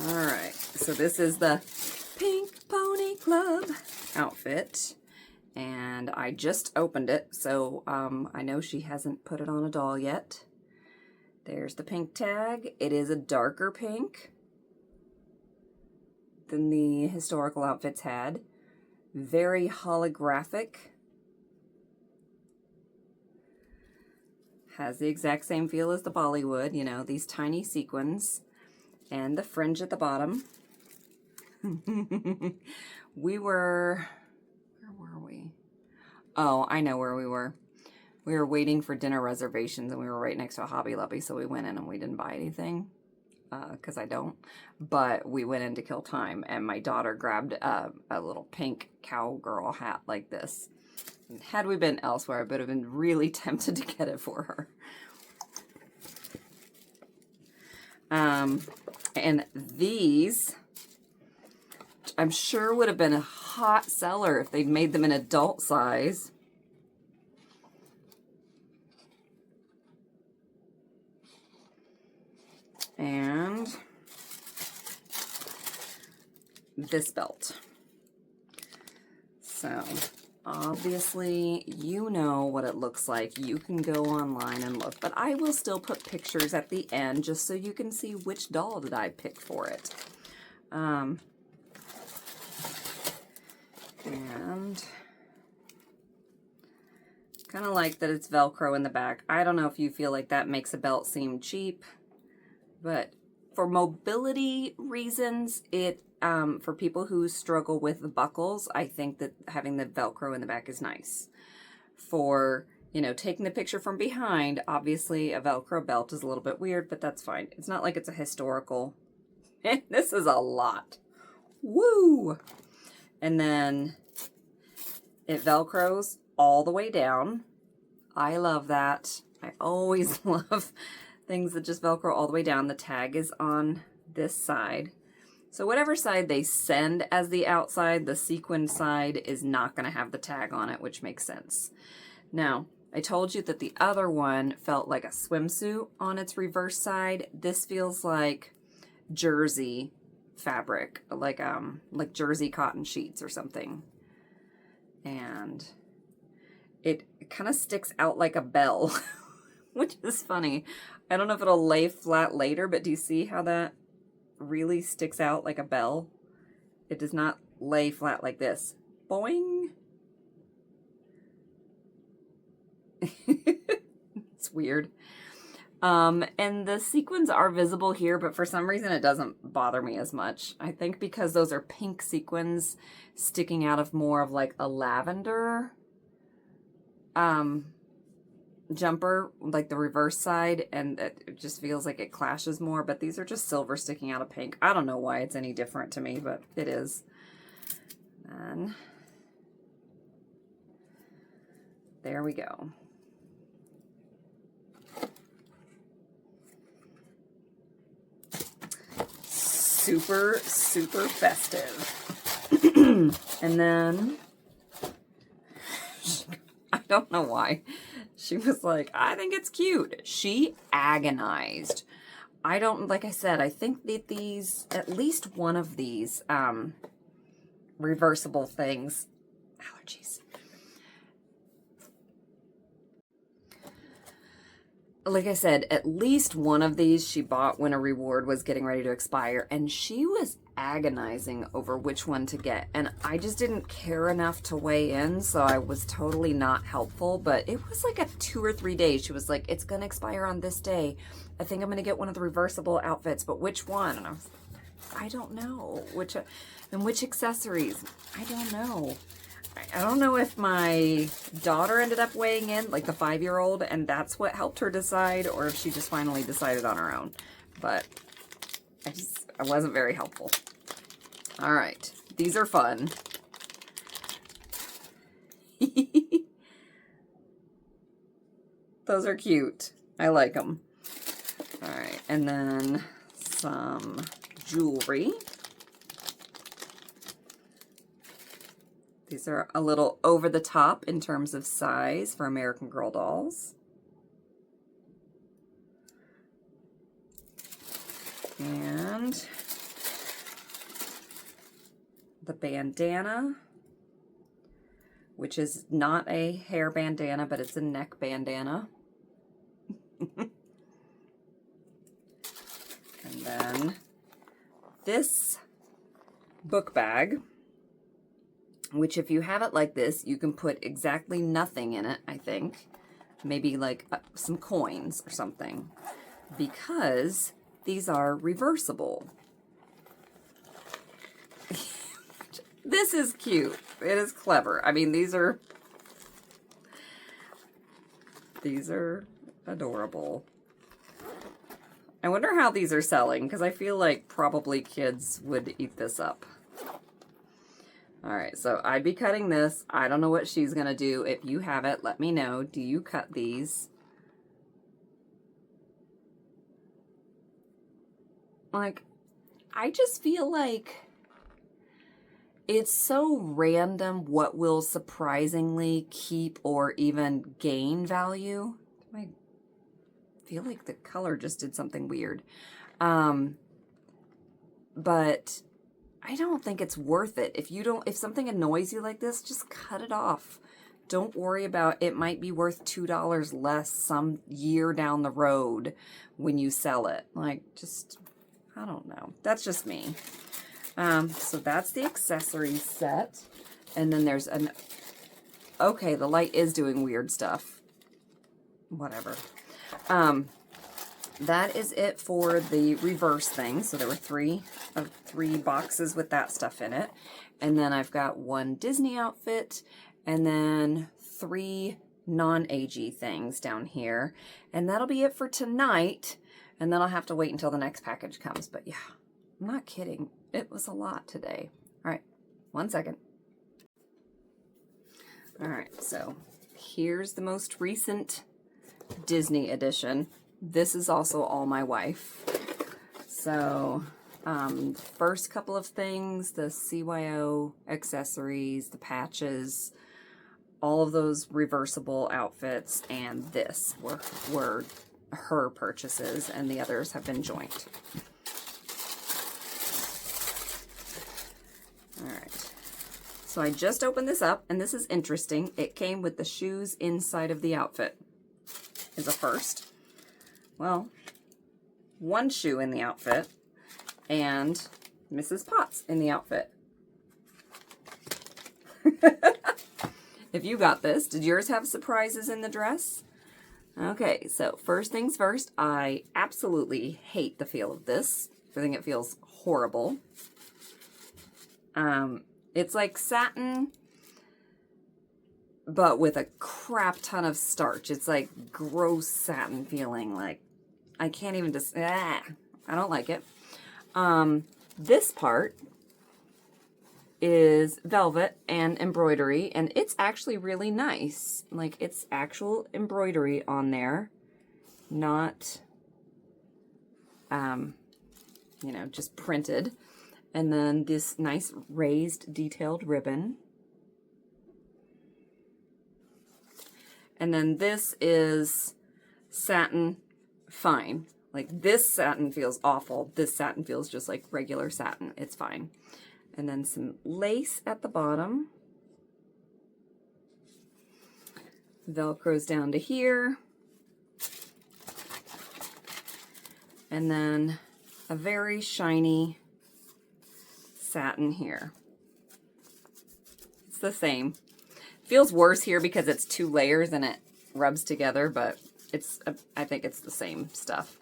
A: All right, so this is the Pink Pony Club outfit. And I just opened it, so I know she hasn't put it on a doll yet. There's the pink tag. It is a darker pink than the historical outfits had. Very holographic. Has the exact same feel as the Bollywood, you know, these tiny sequins. And the fringe at the bottom. Where were we? Oh, I know where we were. We were waiting for dinner reservations, and we were right next to a Hobby Lobby, so we went in and we didn't buy anything, because I don't. But we went in to kill time, and my daughter grabbed a little pink cowgirl hat like this. And had we been elsewhere, I would have been really tempted to get it for her. And these, I'm sure would have been a hot seller if they'd made them an adult size. And this belt. So obviously you know what it looks like. You can go online and look, but I will still put pictures at the end just so you can see which doll did I pick for it. And kind of like that it's Velcro in the back. I don't know if you feel like that makes a belt seem cheap, but for mobility reasons, it for people who struggle with the buckles, I think that having the Velcro in the back is nice. For, you know, taking the picture from behind, obviously a Velcro belt is a little bit weird, but that's fine. It's not like it's a historical. This is a lot. Woo! And then it Velcros all the way down. I love that. I always love things that just Velcro all the way down. The tag is on this side. So whatever side they send as the outside, the sequin side is not going to have the tag on it, which makes sense. Now, I told you that the other one felt like a swimsuit on its reverse side. This feels like jersey fabric, like jersey cotton sheets or something. And it kind of sticks out like a bell, which is funny. I don't know if it'll lay flat later, but do you see how that really sticks out like a bell? It does not lay flat like this. Boing. It's weird. And the sequins are visible here, but for some reason it doesn't bother me as much. I think because those are pink sequins sticking out of more of like a lavender jumper, like the reverse side, and it just feels like it clashes more, but these are just silver sticking out of pink. I don't know why it's any different to me, but it is. And there we go. Super, super festive. And then, I don't know why, she was like, I think it's cute. She agonized. I don't, like I said, I think that these, at least one of these reversible things, allergies. Like I said, at least one of these she bought when a reward was getting ready to expire, and she was agonizing over which one to get, and I just didn't care enough to weigh in, so I was totally not helpful. But it was like a 2 or 3 days. She was like, it's gonna expire on this day. I think I'm gonna get one of the reversible outfits, but which one? And I was like, I don't know. Which accessories? I don't know. I don't know if my daughter ended up weighing in, like the 5-year-old, and that's what helped her decide, or if she just finally decided on her own. But I wasn't very helpful. All right, these are fun. Those are cute. I like them. All right, and then some jewelry. These are a little over the top in terms of size for American Girl dolls. And the bandana, which is not a hair bandana, but it's a neck bandana. And then this book bag, which if you have it like this, you can put exactly nothing in it, I think. Maybe like some coins or something, because these are reversible. This is cute. It is clever. I mean, these are adorable. I wonder how these are selling, because I feel like probably kids would eat this up. All right, so I'd be cutting this. I don't know what she's going to do. If you have it, let me know. Do you cut these? Like, I just feel like it's so random what will surprisingly keep or even gain value. I feel like the color just did something weird. But I don't think it's worth it. If something annoys you like this, just cut it off. Don't worry about it. Might be worth $2 less some year down the road when you sell it. Like, just, I don't know. That's just me. So that's the accessory set. And then there's okay, the light is doing weird stuff. Whatever. that is it for the reverse thing. So there were three boxes with that stuff in it. And then I've got one Disney outfit and then 3 non-AG things down here. And that'll be it for tonight. And then I'll have to wait until the next package comes. But yeah, I'm not kidding. It was a lot today. All right, 1 second. All right, so here's the most recent Disney edition. This is also all my wife. So first couple of things, the CYO accessories, the patches, all of those reversible outfits, and this were her purchases, and the others have been joint. All right. So I just opened this up, and this is interesting. It came with the shoes inside of the outfit. Is a first. Well, one shoe in the outfit, and Mrs. Potts in the outfit. If you got this, did yours have surprises in the dress? Okay, so first things first, I absolutely hate the feel of this. I think it feels horrible. It's like satin, but with a crap ton of starch. It's like gross satin feeling. Like, I can't even just, I don't like it. This part is velvet and embroidery, and it's actually really nice. Like, it's actual embroidery on there, not, you know, just printed. And then this nice raised detailed ribbon. And then this is satin fine. Like, this satin feels awful. This satin feels just like regular satin. It's fine. And then some lace at the bottom. Velcro's down to here. And then a very shiny satin here. It's the same. Feels worse here because it's 2 layers and it rubs together, but it's, I think it's the same stuff.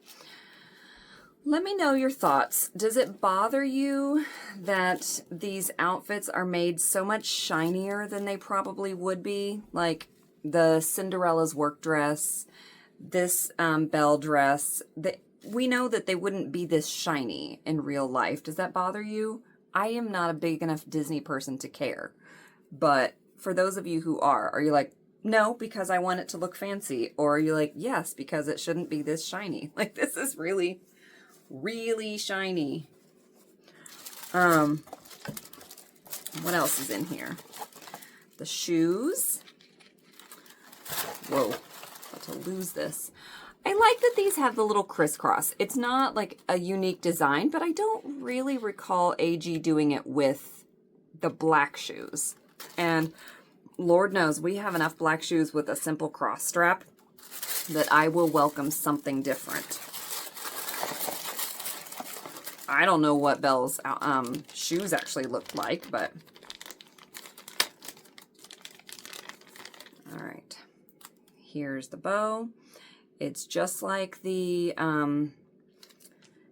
A: Let me know your thoughts. Does it bother you that these outfits are made so much shinier than they probably would be? Like the Cinderella's work dress, this Belle dress. We know that they wouldn't be this shiny in real life. Does that bother you? I am not a big enough Disney person to care. But for those of you who are you like, no, because I want it to look fancy? Or are you like, yes, because it shouldn't be this shiny? Like, this is really, really shiny. What else is in here? The shoes. Whoa, about to lose this. I like that these have the little crisscross. It's not like a unique design, but I don't really recall AG doing it with the black shoes. And Lord knows we have enough black shoes with a simple cross strap that I will welcome something different. I don't know what Belle's shoes actually looked like, but all right. Here's the bow. It's just like the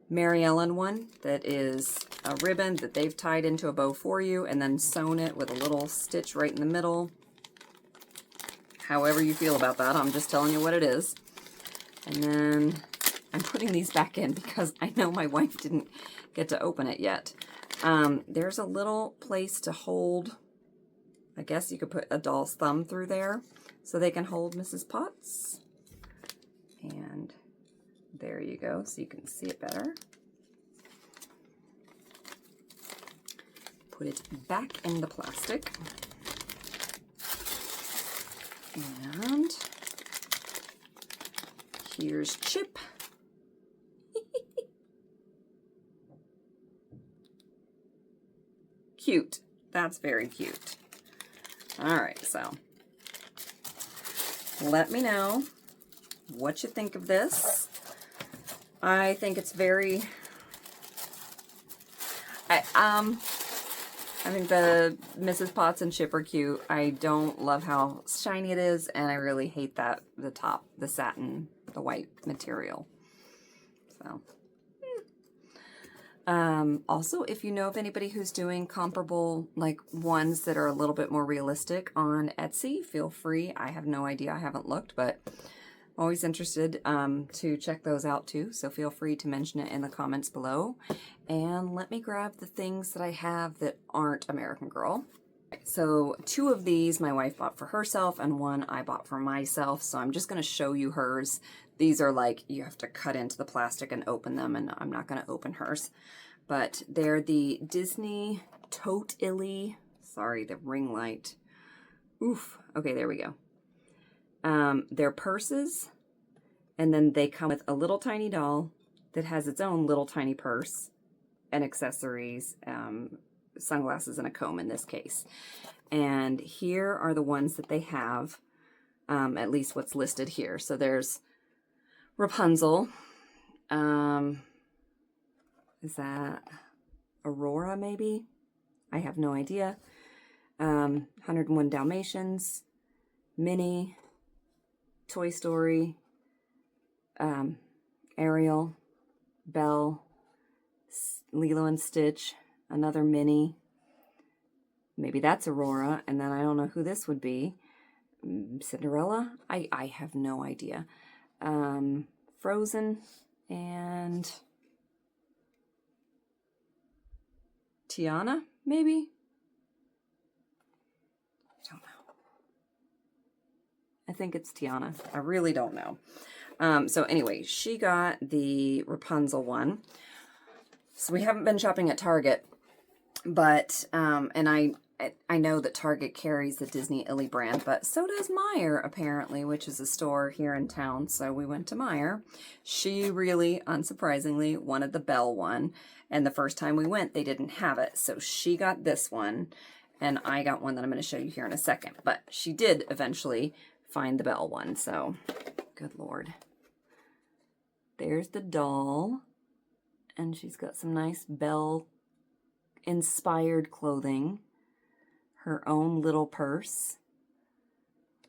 A: Mary Ellen one that is a ribbon that they've tied into a bow for you and then sewn it with a little stitch right in the middle. However you feel about that, I'm just telling you what it is. And then I'm putting these back in because I know my wife didn't get to open it yet. There's a little place to hold, I guess you could put a doll's thumb through there so they can hold Mrs. Potts. And there you go, so you can see it better. Put it back in the plastic. And here's Chip. Cute. That's very cute. All right, so let me know what you think of this. I think it's very, I think the Mrs. Potts and Chip are cute. I don't love how shiny it is, and I really hate that the top, the satin, the white material. So, also, if you know of anybody who's doing comparable, like ones that are a little bit more realistic on Etsy, feel free. I have no idea. I haven't looked, but I'm always interested to check those out too. So feel free to mention it in the comments below. And let me grab the things that I have that aren't American Girl. So 2 of these my wife bought for herself and 1 I bought for myself. So I'm just going to show you hers. These are like, you have to cut into the plastic and open them, and I'm not going to open hers. But they're the Disney Tote Illy. Sorry, the ring light. Oof. Okay, there we go. They're purses, and then they come with a little tiny doll that has its own little tiny purse and accessories, sunglasses and a comb in this case. And here are the ones that they have, at least what's listed here. So there's Rapunzel. Is that Aurora maybe? I have no idea. 101 Dalmatians, Minnie, Toy Story, Ariel, Belle, Lilo and Stitch, another Minnie. Maybe that's Aurora, and then I don't know who this would be. Cinderella? I have no idea. Frozen, and Tiana, maybe? I don't know. I think it's Tiana. I really don't know. So anyway, she got the Rapunzel one. So we haven't been shopping at Target, but, and I know that Target carries the Disney Illy brand, but so does Meijer, apparently, which is a store here in town. So we went to Meijer. She really, unsurprisingly, wanted the Belle one. And the first time we went, they didn't have it. So she got this one, and I got one that I'm going to show you here in a second. But she did eventually find the Belle one. So, good Lord. There's the doll. And she's got some nice Belle-inspired clothing. Her own little purse,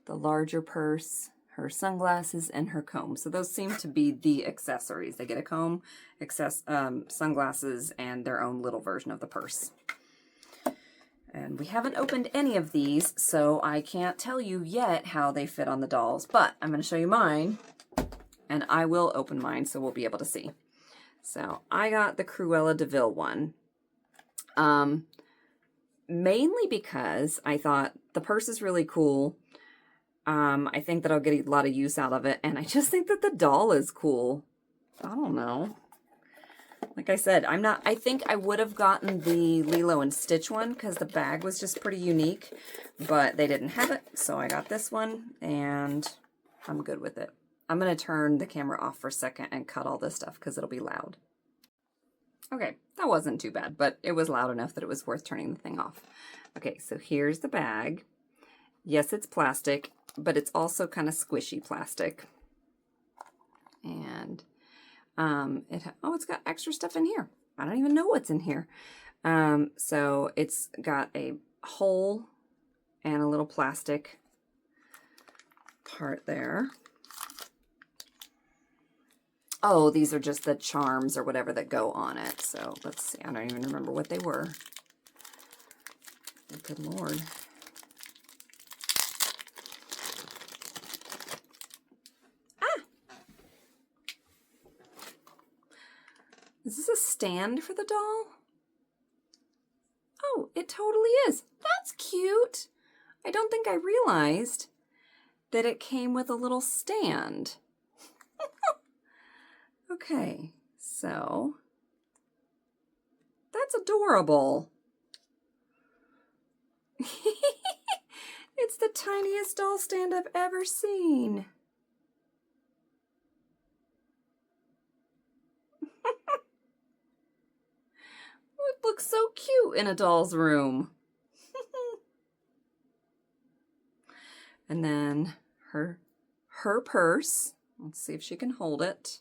A: the larger purse, her sunglasses, and her comb. So those seem to be the accessories. They get a comb, sunglasses, and their own little version of the purse. And we haven't opened any of these, so I can't tell you yet how they fit on the dolls, but I'm going to show you mine, and I will open mine so we'll be able to see. So I got the Cruella de Vil one. Mainly because I thought the purse is really cool. I think that I'll get a lot of use out of it. And I just think that the doll is cool. I don't know. Like I said, I think I would have gotten the Lilo and Stitch one because the bag was just pretty unique. But they didn't have it. So I got this one and I'm good with it. I'm going to turn the camera off for a second and cut all this stuff because it'll be loud. Okay, that wasn't too bad, but it was loud enough that it was worth turning the thing off. Okay, so here's the bag. Yes, it's plastic, but it's also kind of squishy plastic. And it's got extra stuff in here. I don't even know what's in here. So it's got a hole and a little plastic part there. Oh, these are just the charms or whatever that go on it. So let's see. I don't even remember what they were. Good Lord. Ah! Is this a stand for the doll? Oh, it totally is. That's cute. I don't think I realized that it came with a little stand. Okay, so that's adorable. It's the tiniest doll stand I've ever seen. It looks so cute in a doll's room. And then her purse. Let's see if she can hold it.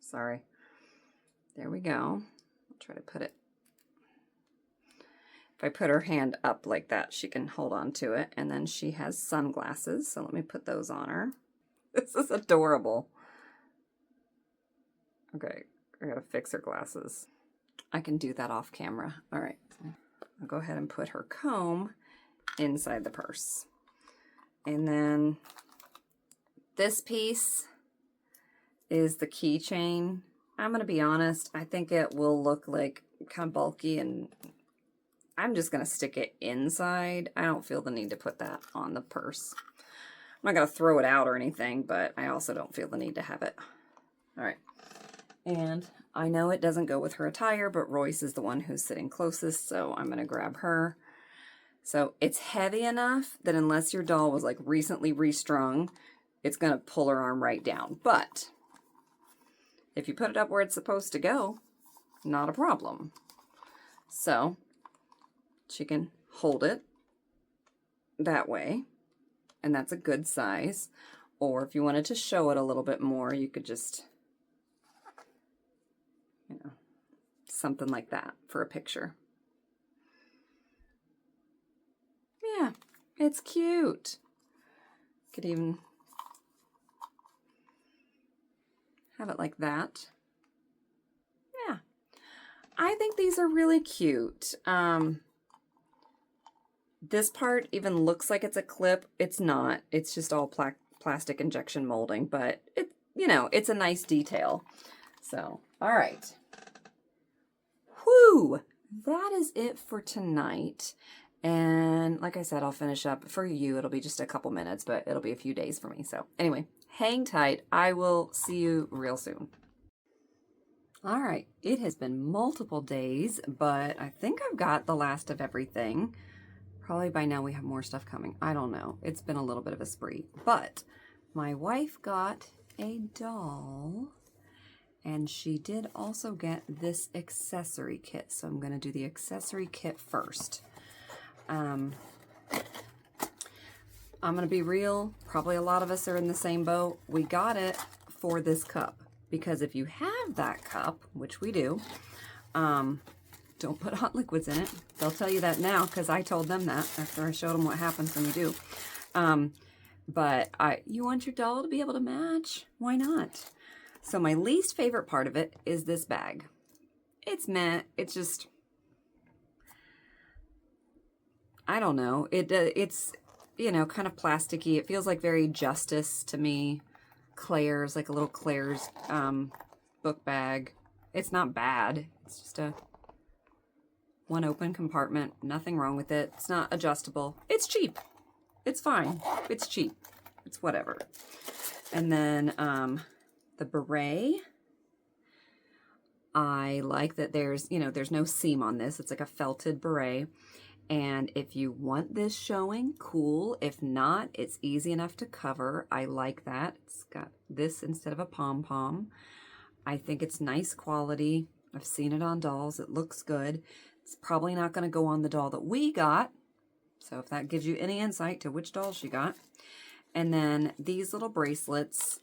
A: Sorry. There we go. I'll try to put it. If I put her hand up like that, she can hold on to it. And then she has sunglasses. So let me put those on her. This is adorable. Okay, I gotta fix her glasses. I can do that off camera. All right, I'll go ahead and put her comb inside the purse. And then this piece is the keychain. I'm gonna be honest, I think it will look like kind of bulky, and I'm just gonna stick it inside. I don't feel the need to put that on the purse. I'm not gonna throw it out or anything, but I also don't feel the need to have it. All right, and I know it doesn't go with her attire, but Royce is the one who's sitting closest, so I'm gonna grab her. So it's heavy enough that unless your doll was like recently restrung, it's gonna pull her arm right down. But if you put it up where it's supposed to go, not a problem. So she can hold it that way, and that's a good size. Or if you wanted to show it a little bit more, you could just, you know, something like that for a picture. Yeah, it's cute. Could even have it like that. Yeah, I think these are really cute. This part even looks like it's a clip. It's not. It's just all plastic injection molding, but it, you know, it's a nice detail. So, all right. Whew! That is it for tonight. And like I said, I'll finish up. For you, it'll be just a couple minutes, but it'll be a few days for me. So anyway, hang tight. I will see you real soon. All right, it has been multiple days, but I think I've got the last of everything. Probably by now we have more stuff coming. I don't know. It's been a little bit of a spree. But my wife got a doll, and she did also get this accessory kit. So I'm going to do the accessory kit first. I'm going to be real. Probably a lot of us are in the same boat. We got it for this cup, because if you have that cup, which we do, don't put hot liquids in it. They'll tell you that now, because I told them that after I showed them what happens when you do. But you want your doll to be able to match. Why not? So my least favorite part of it is this bag. It's meh. It's just, I don't know. It's, you know, kind of plasticky. It feels like very Justice to me. Claire's, like a little Claire's book bag. It's not bad. It's just a one open compartment. Nothing wrong with it. It's not adjustable. It's cheap. It's fine. It's cheap. It's whatever. And then the beret. I like that there's, you know, there's no seam on this. It's like a felted beret. And if you want this showing, cool. If not, it's easy enough to cover. I like that. It's got this instead of a pom-pom. I think it's nice quality. I've seen it on dolls. It looks good. It's probably not going to go on the doll that we got. So if that gives you any insight to which doll she got. And then these little bracelets.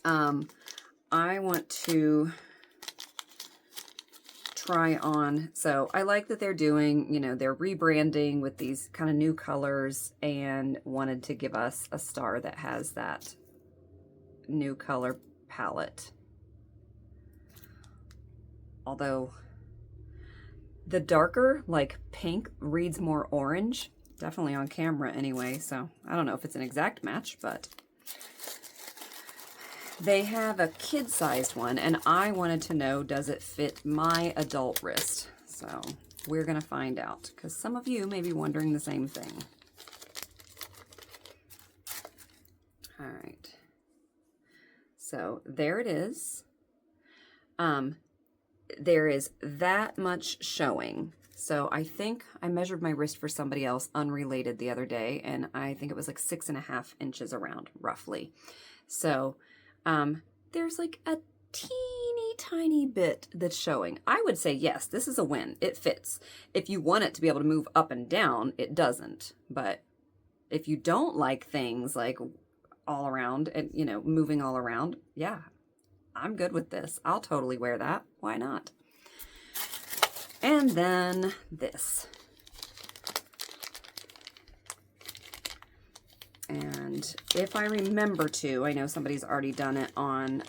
A: I want to try on. So I like that they're doing, you know, they're rebranding with these kind of new colors, and wanted to give us a star that has that new color palette. Although the darker, like pink, reads more orange. Definitely on camera anyway, so I don't know if it's an exact match, but they have a kid-sized one, and I wanted to know, does it fit my adult wrist? So we're going to find out, because some of you may be wondering the same thing. All right. So there it is. There is that much showing. So I think I measured my wrist for somebody else unrelated the other day, and I think it was like 6.5 inches around, roughly. So there's like a teeny tiny bit that's showing. I would say, yes, this is a win. It fits. If you want it to be able to move up and down, it doesn't. But if you don't like things like all around and, you know, moving all around, yeah, I'm good with this. I'll totally wear that. Why not? And then this. And And if I remember to, I know somebody's already done it on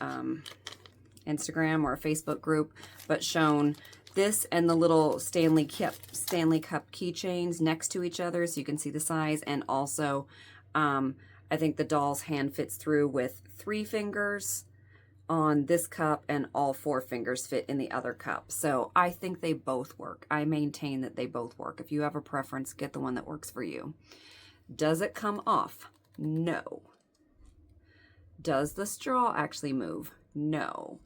A: Instagram or a Facebook group, but shown this and the little Stanley Cup keychains next to each other so you can see the size. And also, I think the doll's hand fits through with 3 fingers on this cup and all 4 fingers fit in the other cup. So I think they both work. I maintain that they both work. If you have a preference, get the one that works for you. Does it come off? No. Does the straw actually move? No.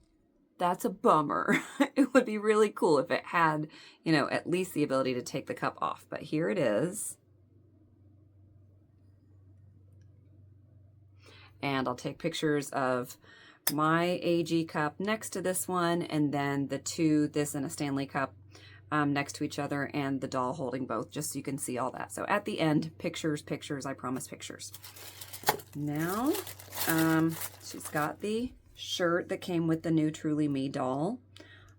A: That's a bummer. It would be really cool if it had, you know, at least the ability to take the cup off. But here it is. And I'll take pictures of my AG cup next to this one, and then the 2, this and a Stanley cup next to each other, and the doll holding both, just so you can see all that. So at the end, pictures, I promise pictures. Now, she's got the shirt that came with the new Truly Me doll.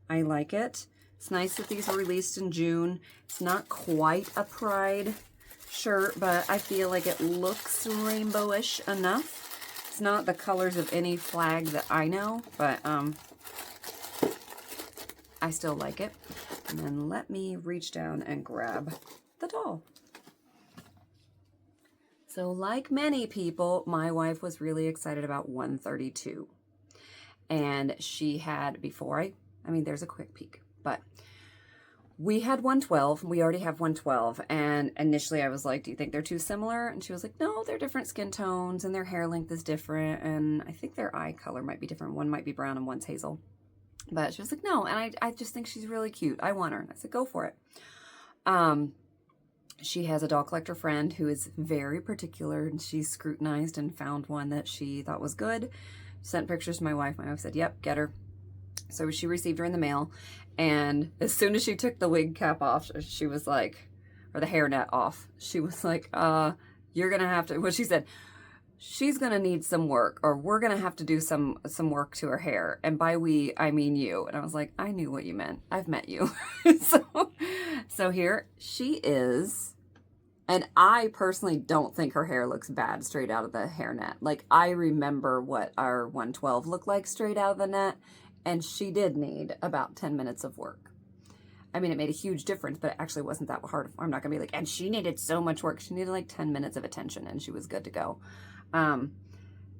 A: I like it. It's nice that these were released in June. It's not quite a Pride shirt, but I feel like it looks rainbowish enough. It's not the colors of any flag that I know, but I still like it. And then let me reach down and grab the doll. So like many people, my wife was really excited about 132. And she had, before I mean, there's a quick peek, but we had 112. We already have 112. And initially I was like, do you think they're too similar? And she was like, no, they're different skin tones and their hair length is different. And I think their eye color might be different. One might be brown and one's hazel. But she was like, no. And I just think she's really cute. I want her. And I said, go for it. She has a doll collector friend who is very particular, and she scrutinized and found one that she thought was good. Sent pictures to my wife. My wife said, yep, get her. So she received her in the mail. And as soon as she took the wig cap off, she was like, or the hairnet off, she was like, you're going to have to, well, she said, she's going to need some work, or we're going to have to do some work to her hair. And by we, I mean you. And I was like, I knew what you meant. I've met you. So here she is. And I personally don't think her hair looks bad straight out of the hairnet. Like, I remember what our 112 looked like straight out of the net. And she did need about 10 minutes of work. I mean, it made a huge difference, but it actually wasn't that hard. I'm not going to be like, and she needed so much work. She needed like 10 minutes of attention, and she was good to go.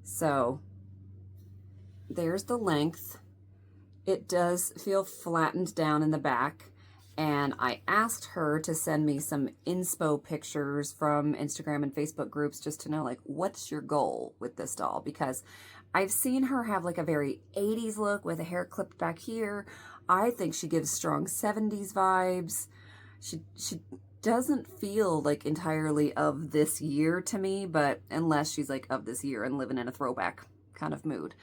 A: So there's the length. It does feel flattened down in the back. And I asked her to send me some inspo pictures from Instagram and Facebook groups just to know, like, what's your goal with this doll? Because I've seen her have like a very 80s look with a hair clipped back here. I think she gives strong 70s vibes. She doesn't feel like entirely of this year to me, but unless she's like of this year and living in a throwback kind of mood.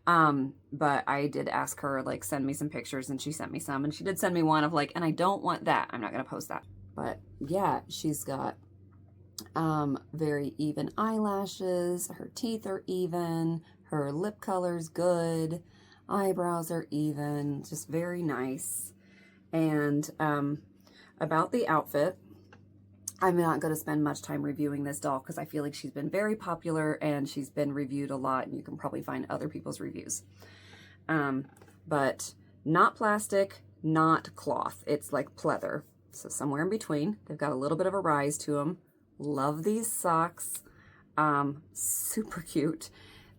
A: But I did ask her, like, send me some pictures, and she sent me some, and she did send me one of like, and I don't want that. I'm not going to post that. But yeah, she's got very even eyelashes. Her teeth are even. Her lip color's good. Eyebrows are even. Just very nice. And about the outfit, I'm not going to spend much time reviewing this doll because I feel like she's been very popular and she's been reviewed a lot, and you can probably find other people's reviews. But not plastic, not cloth. It's like pleather. So somewhere in between. They've got a little bit of a rise to them. Love these socks. Super cute.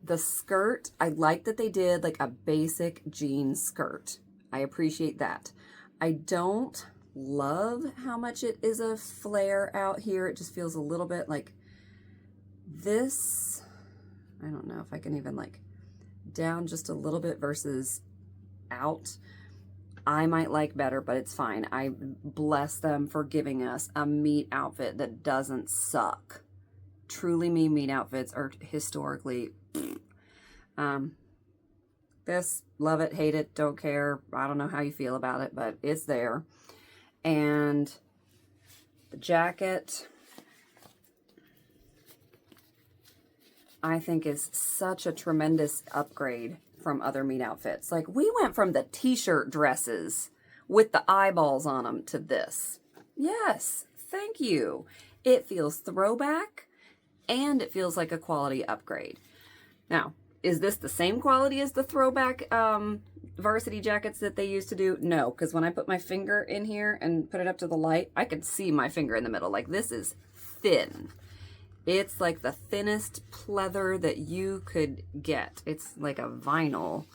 A: The skirt, I like that they did like a basic jean skirt. I appreciate that. I don't love how much it is a flare out here. It just feels a little bit like this. I don't know if I can even like down just a little bit versus out. I might like better, but it's fine. I bless them for giving us a meat outfit that doesn't suck. Truly Me meat outfits are historically this, love it, hate it, don't care. I don't know how you feel about it, but it's there. And the jacket, I think, is such a tremendous upgrade from other meat outfits. Like, we went from the t-shirt dresses with the eyeballs on them to this. Yes, thank you. It feels throwback. and it feels like a quality upgrade. Now, is this the same quality as the throwback varsity jackets that they used to do? No, because when I put my finger in here and put it up to the light, I could see my finger in the middle. Like, this is thin. It's like the thinnest pleather that you could get. It's like a vinyl.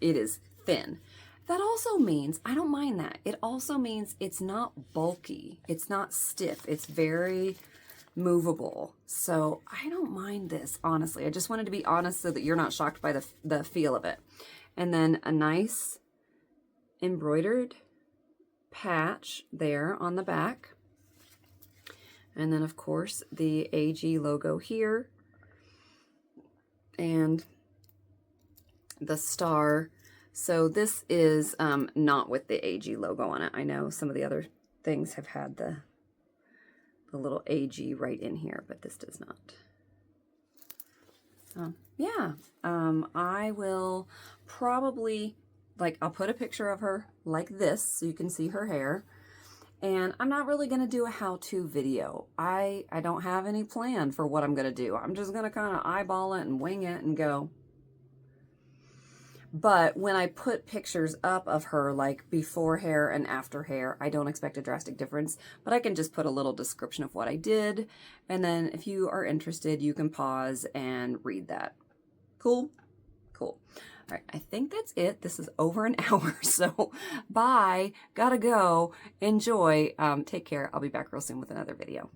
A: It is thin. That also means, I don't mind that. It also means it's not bulky. It's not stiff. It's very movable. So I don't mind this, honestly. I just wanted to be honest so that you're not shocked by the feel of it. And then a nice embroidered patch there on the back. And then, of course, the AG logo here. And the star. So this is not with the AG logo on it. I know some of the other things have had the little AG right in here, but this does not. So yeah, I will probably, like, I'll put a picture of her like this so you can see her hair. And I'm not really going to do a how-to video. I don't have any plan for what I'm going to do. I'm just going to kind of eyeball it and wing it and go. But when I put pictures up of her, like before hair and after hair, I don't expect a drastic difference. But I can just put a little description of what I did. And then if you are interested, you can pause and read that. Cool? Cool. All right, I think that's it. This is over an hour, so bye. Gotta go. Enjoy. Take care. I'll be back real soon with another video.